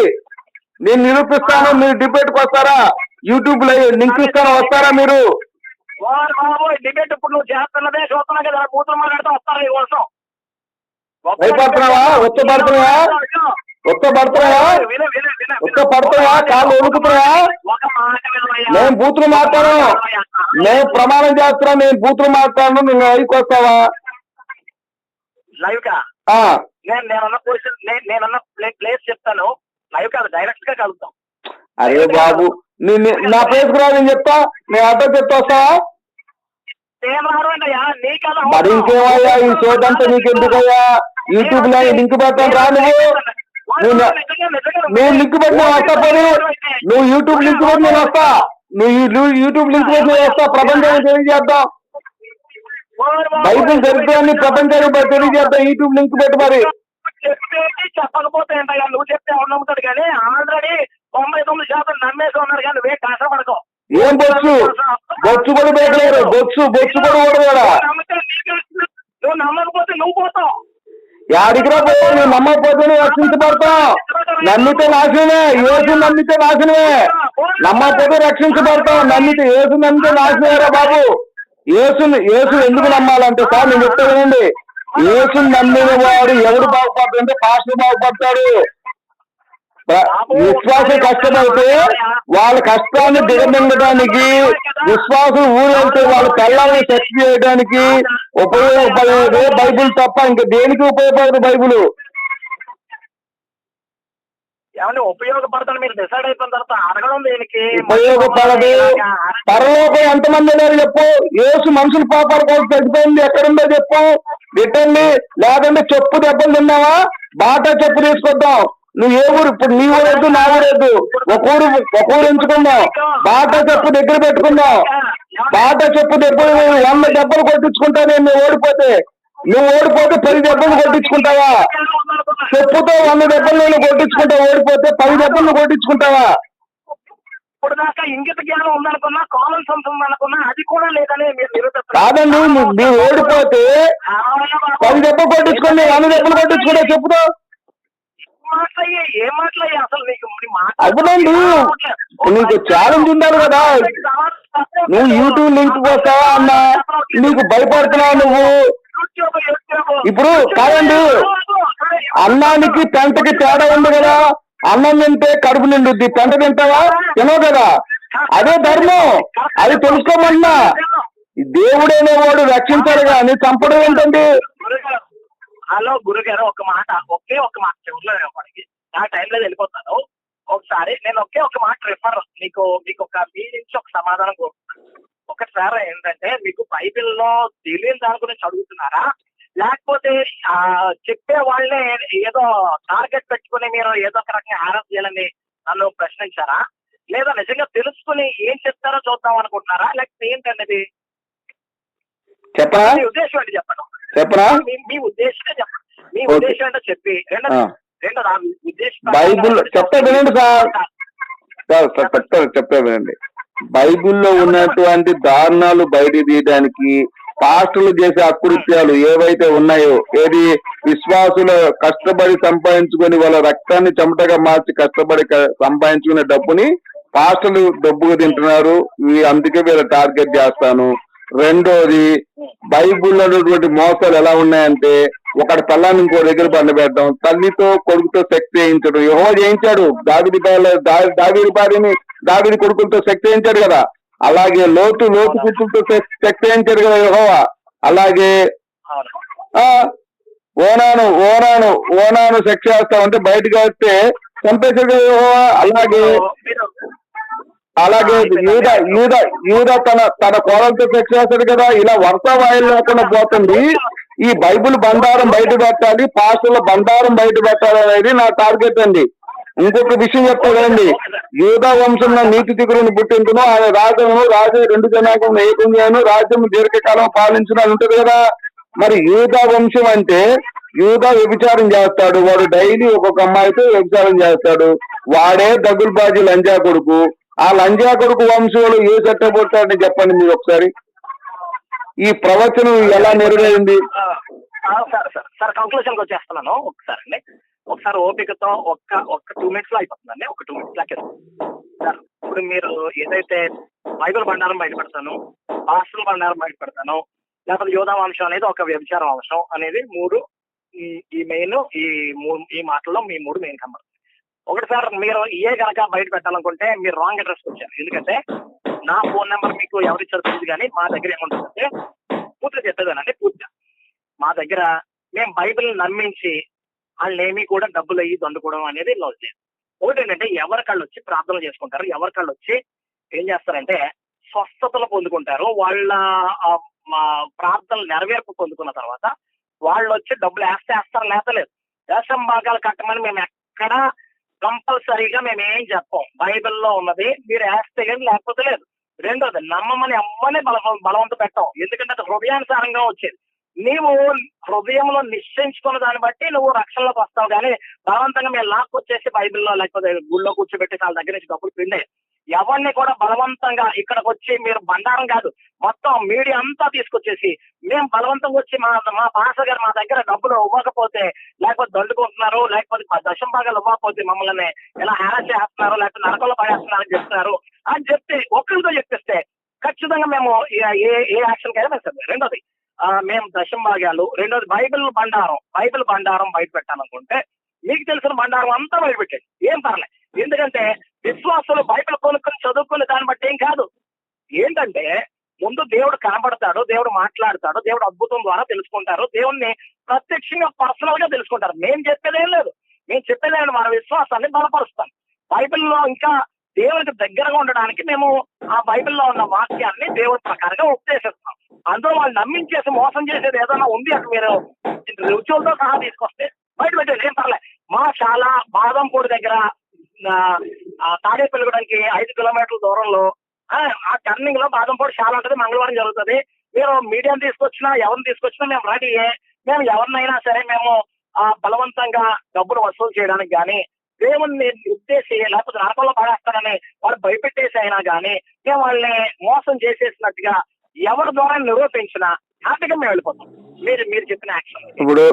నేను నిరూపిస్తాను, మీరు డిబేట్కి వస్తారా? యూట్యూబ్ లో లింక్ ఇస్తాను, వస్తారా మీరు? డిబేట్ ఇప్పుడు నువ్వు చేస్తున్నదే చూస్తున్నా కదా, కూతురు మాట్లాడుతూ వస్తారా ఈ కోసం? భయపడుతున్నావా? పడుతున్నావా? కాళ్ళు వణుకుతున్నావా? నేను బూతులు మాట్లాడను, నేను ప్రమాణం చేస్తున్నా, నేను బూతులు మాట్లాడను. నువ్వు లైవ్కి వస్తావా? లైవ్ కా? నేనన్న ప్లేస్ చెప్తాను, లైవ్ కాదు, డైరెక్ట్ గా కలుగుతాం. అరే బాబు, నా ప్లేస్ కూడా నేను చెప్తా, నేను అడ్రస్ చెప్తా, వస్తావా? మరి ఇంకేమయ్యా, ఈ షోట్ అంతా నీకు ఎందుకయ్యా? యూట్యూబ్ లో లింక్ పెడతాను రా. నువ్వు నువ్వు లింక్ పెట్టి నేను వస్తా పోనీ, నువ్వు యూట్యూబ్ లింక్ పెట్టి నేను వస్తా, నువ్వు యూట్యూబ్ లింక్ పెట్టి నేను వస్తా, ప్రపంచానికి తెలియజేద్దాం, బైబిల్ చరిత్రాన్ని ప్రపంచానికి తెలియజేద్దాం, యూట్యూబ్ లింక్ పెట్టి మరి. చెప్పకపోతే ఏంటయ్యా, నువ్వు చెప్తే ఎవరు నమ్ముతాడు కానీ ఆల్రెడీ 99% నమ్మేసి ఉన్నారు కానీ నువ్వే కష్టపడకో. ఏం బొచ్చు కూడా పెట్టలేరు, బొచ్చు కూడా నువ్వు నమ్మకపోతే నువ్వు పోతావు. యాడికిరా పోయి, నువ్వు నమ్మకపోతే నువ్వు రక్షించబడతావు. నమ్మితే నాశనమే, యేసు నమ్మితే నాశనమే, నమ్మకపోతే రక్షించబడతావు. నమ్మితే యేసు నమ్మితే నాశనమేరా బాబు. యేసు ఎందుకు నమ్మాలంటే సార్ నేను చెప్తానండి, యేసుని నమ్మిన వాడు ఎవడు బాగుపడతాడంటే పాస్టర్ బాగుపడతాడు. విశ్వాసం కష్టపడితే వాళ్ళ కష్టాన్ని దిగమింగడానికి, విశ్వాసం ఊరెళ్తే వాళ్ళ పిల్లల్ని సెక్స్ చేయడానికి ఉపయోగపడేది బైబిల్ తప్ప ఇంకా దేనికి ఉపయోగపడదు బైబిల్. ఏమన్నా ఉపయోగపడతాను మీరు డిసైడ్ అయిపోయిన తర్వాత అడగడం దేనికి? ఉపయోగపడదు. పరలోకం ఎంతమంది లేరు చెప్పు? యేసు మనుషుల పాపాల కోసం చచ్చిపోయింది, ఎక్కడుందో చెప్పు, రిటర్న్. లేదంటే చెప్పు దెబ్బలు తిన్నావా, బాటా చెప్పు తీసుకొద్దాం. నువ్వు ఏ ఊరు, ఇప్పుడు నీ ఊరేద్దు నా ఊరేద్దు, ఒక ఊరు ఎంచుకుందాం, బాటా చెప్పు దగ్గర పెట్టుకుందాం. బాటా చెప్పు దగ్గర 100 దెబ్బలు కొట్టించుకుంటా నేను. నువ్వు ఓడిపోతే 10 దెబ్బలు కొట్టించుకుంటావా? చెప్పుతో 100 దెబ్బలు నేను కొట్టించుకుంటా, ఓడిపోతే 10 దెబ్బలు కొట్టించుకుంటావా? ఇప్పుడు దాకా ఇంగిత జ్ఞానం ఉందనుకున్నా, కామన్ సెన్స్ ఉందనుకున్నా, అది కూడా లేదని మీరు నిరూపిస్తారు. కాదండి, మీరు ఓడిపోతే 10 దెబ్బలు కొట్టించుకోండి, 100 దెబ్బలు కొట్టించుకుంటా చెప్పుతో. ఏం మాట్లాయ్యా అసలు నీకు? అవునండి, నీకు ఛాలెంజ్ ఉండాలి కదా. నువ్వు యూట్యూబ్ లింక్ వస్తావా అన్నా, నీకు భయపడుతున్నావు నువ్వు. ఇప్పుడు కాదండి, అన్నానికి పెంటకి తేడా ఉంది కదా. అన్నం తింటే కడుపు నిండుద్ది, పెంట తింటావా? తినవు కదా. అదే ధర్మం, అది తెలుసుకోమన్నా. దేవుడైన వాడు రక్షించాడు కానీ చంపడం ఏంటండి? హలో గురుగారు, ఒక్క మాట చెవుల్లో వాడికి నా టైంలో వెళ్ళిపోతాను. ఒకసారి నేను ఒక మాట రిఫర్ మీకు ఒక మీ నుంచి ఒక సమాధానం కోరుతున్నాను. ఒకసారి ఏంటంటే, మీకు బైబిల్లో తెలియని దాని గురించి అడుగుతున్నారా, లేకపోతే చెప్పే వాళ్ళే ఏదో టార్గెట్ పెట్టుకుని మీరు ఏదో ఒక రకంగా ఆరాధన చేయాలని నన్ను ప్రశ్నించారా, లేదా నిజంగా తెలుసుకుని ఏం చెప్తారో చూద్దాం అనుకుంటున్నారా, లేకపోతే ఏంటన్నది చెప్పరా? మీ ఉద్దేశం ఏంటి చెప్పండి. చెప్పరా? మీ ఉద్దేశం చెప్పండి. మీ ఉద్దేశం ఏంటో చెప్పి బైబుల్ చెప్తా వినండి సార్. చెప్తా వినండి. బైబిల్లో ఉన్నటువంటి దారుణాలు బయట తీయడానికి పాస్టర్లు చేసే అకృత్యాలు ఏవైతే ఉన్నాయో, ఏది విశ్వాసులు కష్టపడి సంపాదించుకొని వాళ్ళ రక్తాన్ని చెమటగా మార్చి కష్టపడి సంపాదించుకునే డబ్బుని పాస్టర్లు డబ్బుగా తింటున్నారు. అందుకే వీళ్ళ టార్గెట్ చేస్తాను. రెండోది, బైబుల్లో ఉన్నటువంటి మోసాలు ఎలా ఉన్నాయంటే, ఒకటి పిల్లాన్ని ఇంకో దగ్గర బండబెట్టడం, తల్లితో కొడుకుతో సెక్స్ చేయించడం. యెహోవా చేయించాడు, దావీదు కొడుకులతో సెక్స్ చేయించాడు కదా. అలాగే లోతు కూతులతో సెక్స్ చేయించాడు కదా యెహోవా. అలాగే ఓనాను సెక్స్ చేస్తామంటే బయటకు వస్తే చంపేశాడు కదా యెహోవా. అలాగే యూద తన కోడలతో సెక్స్ చేస్తాడు కదా. ఇలా వరుస వాయిల్ లేకుండా పోతుంది. ఈ బైబిల్ బండారం బయట పెట్టాలి, పాస్టర్ల బండారం బయట పెట్టాలి అనేది నా టార్గెట్ అండి. ఇంకొక విషయం చెప్తానండి, యూదా వంశంలో నీతి దిగురుని పుట్టించును, ఆయన రాజు 2 జనాంగం ఏకంగాను రాజ్యం దీర్ఘకాలం పాలించిన ఉంటుంది కదా. మరి యూదా వంశం అంటే యూదా వ్యభిచారం చేస్తాడు, వాడు డైలీ ఒక్కొక్క అమ్మాయితో వ్యభిచారం చేస్తాడు. వాడే దగుల్బాజీ లంజా కొడుకు. ఆ లంజా కొడుకు వంశంలో ఏ చట్టం పుట్టాడని చెప్పండి మీరు ఒకసారి. ఈ ప్రవచనం ఎలా నెరవేరింది? సార్ కంక్లూషన్కి వచ్చేస్తున్నాను. ఒకసారి ఓపికతో ఒక్క 2 minutes లో అయిపోతుందండి. ఒక 2 minutes లాగే సార్. ఇప్పుడు మీరు ఏదైతే బైబిల్ బండారం బయటపెడతాను, పాస్టల్ బండారం బయటపెడతాను, లేకపోతే యోధా వంశం అనేది ఒక వ్యభిచార వంశం అనేది 3 ఈ మెయిన్ ఈ మాటల్లో మీ 3 మెయిన్ కనబడుతుంది. ఒకటి సార్, మీరు కనుక బయట పెట్టాలనుకుంటే మీరు రాంగ్ అడ్రస్కి వచ్చారు. ఎందుకంటే నా ఫోన్ నెంబర్ మీకు ఎవరిచ్చారు తెలియదు, కానీ మా దగ్గర ఏముంటుందంటే పూర్తిగా చెప్పేదానండి. పూర్తిగా మా దగ్గర మేము బైబిల్ నమ్మించి వాళ్ళేమీ కూడా డబ్బులు అయ్యి దండుకోవడం అనేది లేదు. ఒకటి ఏంటంటే, ఎవరికాళ్ళు వచ్చి ప్రార్థనలు చేసుకుంటారు, ఎవరికాళ్ళు వచ్చి ఏం చేస్తారంటే స్వస్థతలు పొందుకుంటారు. వాళ్ళ ప్రార్థనలు నెరవేర్పు పొందుకున్న తర్వాత వాళ్ళు వచ్చి డబ్బులు వేస్తారు, లేతలేదు. రేషన్ భాగాలు కట్టమని మేము ఎక్కడ కంపల్సరీగా మేము ఏం చెప్పం. బైబిల్లో ఉన్నది మీరు వేస్తే కానీ లేకపోతే లేదు. రెండోది, నమ్మమని అమ్మని బలవంత పెట్టాం. ఎందుకంటే అది హృదయానుసారంగా వచ్చేది. నీవు హృదయంలో నిశ్చయించుకున్న దాన్ని బట్టి నువ్వు రక్షణలోకి వస్తావు. కానీ బలవంతంగా మేము లాక్కొచ్చేసి బైబిల్లో లేకపోతే గుళ్ళో కూర్చోబెట్టి వాళ్ళ దగ్గర నుంచి డబ్బులు పిండే ఎవరిని కూడా బలవంతంగా ఇక్కడికి వచ్చి మీరు బండారం కాదు మొత్తం మీడియా అంతా తీసుకొచ్చేసి మేము బలవంతంగా వచ్చి మా పాస్టర్ గారు మా దగ్గర డబ్బులు ఇవ్వకపోతే లేకపోతే దండుకుంటున్నారు, లేకపోతే దశం భాగాలు ఇవ్వకపోతే మమ్మల్ని ఇలా హ్యారాస్ చేస్తున్నారు, లేకపోతే నరకంలో పడేస్తున్నారు అని చెప్తున్నారు అని చెప్తే ఒక్కరితో చెప్పిస్తే ఖచ్చితంగా మేము ఏ యాక్షన్ కైనా వేస్తాం. రెండోది మేము దశం భాగాలు, రెండోది బైబిల్ బండారం బయట పెట్టాలనుకుంటే మీకు తెలిసిన బండారం అంతా బయట పెట్టండి, ఏం పర్లేదు. ఎందుకంటే విశ్వాసులు బైబిల్ కొనుక్కొని చదువుకునే దాన్ని బట్టి ఏం కాదు. ఏంటంటే ముందు దేవుడు కనబడతాడు, దేవుడు మాట్లాడతాడు, దేవుడు అద్భుతం ద్వారా తెలుసుకుంటారు, దేవుణ్ణి ప్రత్యక్షంగా పర్సనల్ గా తెలుసుకుంటారు. మేము చెప్పేదేం లేదు, మేము చెప్పేదేమి మన విశ్వాసాన్ని బలపరుస్తాం. బైబిల్లో ఇంకా దేవునికి దగ్గరగా ఉండడానికి మేము ఆ బైబిల్లో ఉన్న వాక్యాన్ని దేవుడి ప్రకారంగా ఉపదేశిస్తాం. అందులో వాళ్ళు నమ్మించేసి మోసం చేసేది ఏదైనా ఉంది అక్కడ మీరు రుచులతో సహా తీసుకొస్తే బయట పెట్టేది ఏం పర్లేదు. మా చాలా బాదంపూడి దగ్గర తాడేపల్లిగూడానికి 5 కిలోమీటర్ల దూరంలో ఆ టర్నింగ్ లో బాదంపూడి చాలా ఉంటుంది, మంగళవారం జరుగుతుంది. మీరు మీడియాని తీసుకొచ్చినా ఎవరిని తీసుకొచ్చినా మేము రెడీయే. మేము ఎవరినైనా సరే మేము బలవంతంగా డబ్బులు వసూలు చేయడానికి కానీ దేవుణ్ణి ఉద్దేశి లేకపోతే నరకంలో పడేస్తానని వాళ్ళు భయపెట్టేసి అయినా కానీ మేము వాళ్ళని మోసం చేసేసినట్టుగా ఎవరి ద్వారా నిరూపించినా హ్యాపీగా మేము వెళ్ళిపోతాం. మీరు చెప్పిన యాక్షన్ ఇప్పుడు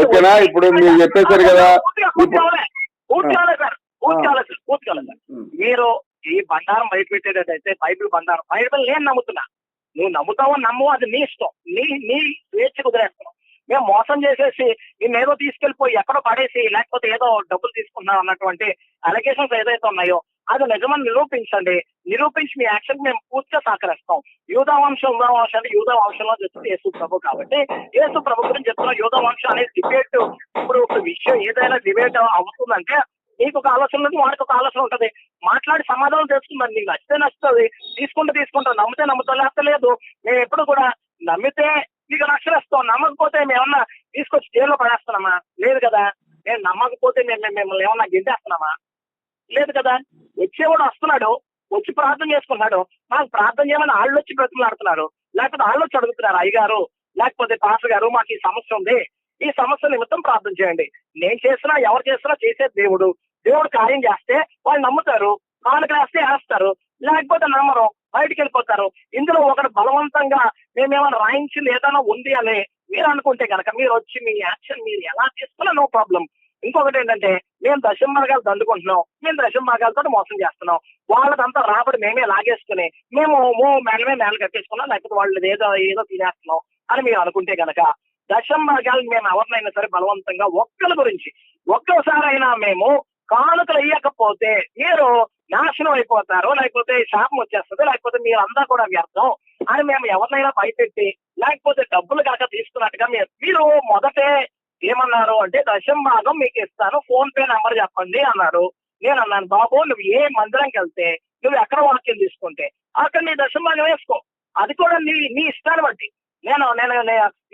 ఓకేనా? ఇప్పుడు మీరు చెప్పేశారు కదా, పూర్తి కాలేదు సార్. మీరు ఈ బండారం బయట పెట్టేటట్టయితే బైబిల్ బండారం, బైబిల్ నేను నమ్ముతున్నా, నువ్వు నమ్ముతావో నమ్మవు అది నీ ఇష్టం, నీ స్వేచ్ఛ కుదిరేస్తున్నావు. మేము మోసం చేసేసి నిన్నేదో తీసుకెళ్లిపోయి ఎక్కడో పడేసి లేకపోతే ఏదో డబ్బులు తీసుకున్నాం అన్నటువంటి అలిగేషన్స్ ఏదైతే ఉన్నాయో అది నిజమని నిరూపించి మీ యాక్షన్ మేము పూర్తిగా సహకరిస్తాం. యూదా వంశం యూదా వంశంలో చెప్తుంది యేసు ప్రభు. కాబట్టి యేసు ప్రభు గురించి చెప్తున్నాం. యూదా వంశం అనేది డిబేట్, ఇప్పుడు ఒక విషయం ఏదైనా డిబేట్ అవుతుందంటే నీకు ఒక ఆలోచన ఉంటుంది, వాడికి ఒక ఆలోచన ఉంటుంది, మాట్లాడి సమాధానం తెలుసుకుందాం. నీకు నచ్చితే నచ్చుతుంది, తీసుకుంటాం, నమ్మితే నమ్ముతాం, లేకపోతే లేదు. మేము ఎప్పుడు కూడా నమ్మితే నీకు రక్షణ ఇస్తాం, నమ్మకపోతే మేమన్నా తీసుకొచ్చి జైల్లో పడేస్తున్నామా? లేదు కదా. నేను నమ్మకపోతే మిమ్మల్ని ఏమన్నా గింటేస్తున్నామా? లేదు కదా. వచ్చేవాడు వస్తున్నాడు, వచ్చి ప్రార్థన చేసుకున్నాడు, మాకు ప్రార్థన చేయమని వాళ్ళు వచ్చి బ్రతుకులాడుతున్నారు, లేకపోతే వాళ్ళు వచ్చి అడుగుతున్నారు, అయ్యగారు లేకపోతే పాస్టర్ గారు మాకు ఈ సమస్య ఉంది, ఈ సమస్య నిమిత్తం ప్రార్థన చేయండి. నేను చేసినా ఎవరు చేసినా చేసేది దేవుడు కార్యం చేస్తే వాళ్ళు నమ్ముతారు, కానుక వేస్తే వేస్తారు, లేకపోతే నమ్మరు, బయటికి వెళ్ళిపోతారు. ఇందులో ఒకటి బలవంతంగా మేమేమైనా రాయించింది ఏదైనా ఉంది అని మీరు అనుకుంటే కనుక మీరు వచ్చి మీ యాక్షన్ మీరు ఎలా తీసుకున్నా నో ప్రాబ్లం. ఇంకొకటి ఏంటంటే మేము దశం భాగాలు దండుకుంటున్నాం, మేము దశం భాగాలతో మోసం చేస్తున్నాం, వాళ్ళకంతా రాబడి మేమే లాగేసుకుని మేము మేలు కట్టేసుకున్నాం, లేకపోతే వాళ్ళు ఏదో తినేస్తున్నాం అని మీరు అనుకుంటే కనుక దశం భాగాలు మేము ఎవరినైనా సరే బలవంతంగా ఒక్కసారైనా మేము కానుకలు ఇయ్యకపోతే మీరు నాశనం అయిపోతారు, లేకపోతే శాపం వచ్చేస్తుంది, లేకపోతే మీరు అంతా కూడా వ్యర్థం అని మేము ఎవరినైనా భయపెట్టి లేకపోతే డబ్బులు కనుక తీసుకున్నట్టుగా మీరు మొదటే ఏమన్నారు అంటే దశం భాగం మీకు ఇస్తాను, ఫోన్ పే నెంబర్ చెప్పండి అన్నారు. నేను అన్నాను, బాబు నువ్వు ఏ మందిరంకి వెళ్తే నువ్వు ఎక్కడ వాక్యం తీసుకుంటే అక్కడ నీ దశం భాగం వేసుకో, అది కూడా నీ ఇష్టాన్ని బట్టి. నేను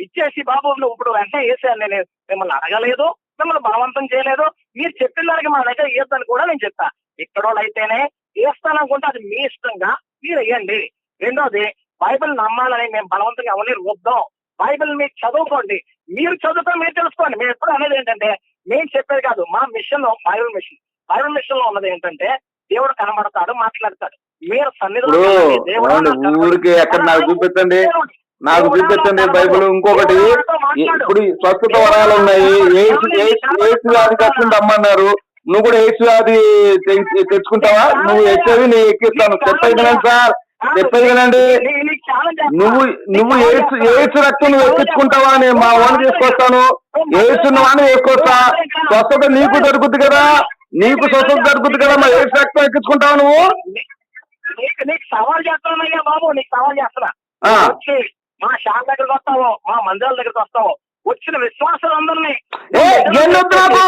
ఇచ్చేసి బాబు నువ్వు ఇప్పుడు వెంటనే వేసాను, నేను మిమ్మల్ని అడగలేదు, మిమ్మల్ని బలవంతం చేయలేదు, మీరు చెప్పిన దానికి మా దగ్గర వేయొద్దని కూడా నేను చెప్పా. ఇక్కడోళ్ళు అయితేనే వేస్తాననుకుంటే అది మీ ఇష్టంగా మీరు వేయండి. రెండోది బైబిల్ నమ్మాలని మేము బలవంతంగా ఎవరిని రుద్దాం. బైబిల్ మీకు చదువుకోండి, మీరు చదువుకొని మీరు తెలుసుకోండి. మేము ఎప్పుడు అనేది ఏంటంటే మేము చెప్పేది కాదు, మా మిషన్ లో బైబిల్ మిషన్ లో ఉన్నది ఏంటంటే దేవుడు కనబడతాడు, మాట్లాడతాడు. మీరు సన్నిధిలో ఊరికి ఎక్కడ నాకు చూపించండి బైబిల్. ఇంకొకటి ఇప్పుడు స్వస్థత వరాలు ఉన్నాయి, ఎయిడ్స్ వ్యాధి కట్టుకుంటామన్నారు, నువ్వు కూడా ఎయిడ్స్ వ్యాధి తెచ్చుకుంటావా? నువ్వు ఎక్కేది నేను ఎక్కిస్తాను. చెప్పేది వినండి, నువ్వు ఎయిడ్స్ రక్తం నువ్వు ఎక్కించుకుంటావా? నేను మా వాడిని తీసుకొస్తాను, ఎయిడ్స్ ఉన్న వాడిని వేసుకొస్తా, స్వస్థత నీకు దొరుకుతుంది కదా, మా ఎయిడ్స్ రక్తం ఎక్కించుకుంటావా నువ్వు? నీకు సవాల్ చేస్తానయ్యా బాబు, నీకు సవాల్ చేస్తున్నా. మా షాప్ దగ్గరకు వస్తావో, మా మందిరాల దగ్గరకు వస్తావో, వచ్చిన విశ్వాసాలందరినీ నాకు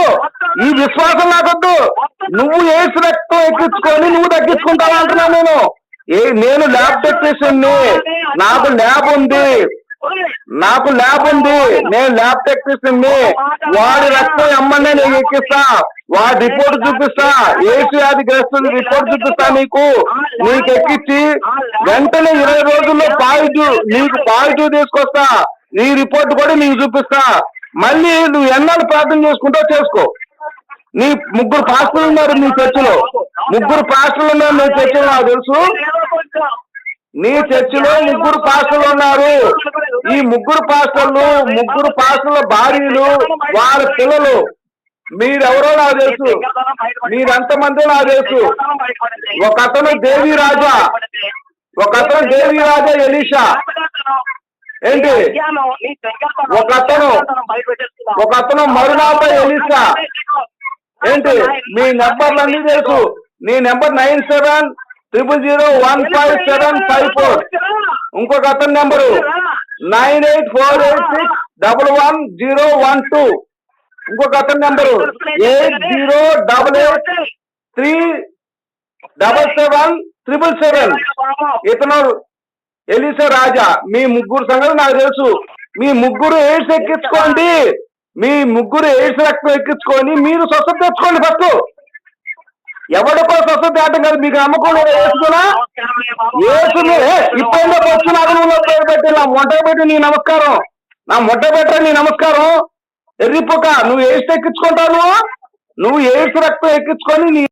ఈ విశ్వాసం నాకొద్దు. నువ్వు ఎయిడ్స్ రక్తం ఎక్కించుకొని నువ్వు తగ్గించుకుంటావా అంటున్నా. నేను ల్యాబ్ టెక్నీషియన్ ని, నాకు ల్యాబ్ ఉంది, నేను ల్యాబ్ టెక్నీషియన్ ని. వాడి రక్తం ఎమ్మనే నేను ఎక్కిస్తా. వాడి రిపోర్ట్ చూపిస్తా, ఎయిడ్స్ వ్యాధిగ్రస్తుల రిపోర్ట్ చూపిస్తా నీకు ఎక్కించి వెంటనే 20 రోజుల్లో పాజిటివ్, నీకు పాజిటివ్ తీసుకొస్తా. నీ రిపోర్ట్ కూడా నీకు చూపిస్తా. మళ్ళీ నువ్వు ఎన్నాళ్ళు ప్రార్థన చేసుకుంటావు చేసుకో. నీ 3 పాస్టర్లు ఉన్నారు నీ చర్చిలో, 3 పాస్టర్లు ఉన్నారు నీ చర్చిలో, నాకు తెలుసు. నీ చర్చిలో 3 పాస్టర్లు ఉన్నారు. ఈ 3 పాస్టర్ల భార్యలు, వాళ్ళ పిల్లలు, మీరెవరో నాకు తెలుసు. మీరెంతమంది నాకు తెలుసు. ఒక అతను దేవీరాజా ఎలీషా, ఏంటి, ఒక అతను మరునాథ ఎలీషా, ఏంటి, మీ నెంబర్లన్నీ తెలుసు. నీ నెంబర్ 9700015754. ఇంకొక అతని నెంబరు 9848611012. ఇంకొక అతని నెంబరు 8088377777. ఇతను ఎలీసా రాజా. మీ 3 సంగతి నాకు తెలుసు. మీ 3 ఎయిడ్స్ ఎక్కించుకోండి, మీ 3 ఎయిడ్స్ రక్తం ఎక్కించుకొని మీరు స్వస్థత తెచ్చుకోండి. ఫస్ట్ ఎవరికో స్వస్థత తేటం కాదు. మీకు నమ్మకం లేదా వేసుకున్నా వేసుకుని ఇప్పుడైనా వచ్చి నాకు నువ్వు పేరు పెట్టి నా మొట్ట పెట్టి నీ నమస్కారం, నా మొట్ట పెట్టరా నీ నమస్కారం. ఎర్రిపోక నువ్వు ఎయిడ్స్ ఎక్కించుకుంటావు, నువ్వు ఎయిడ్స్ రక్తం ఎక్కించుకొని నీ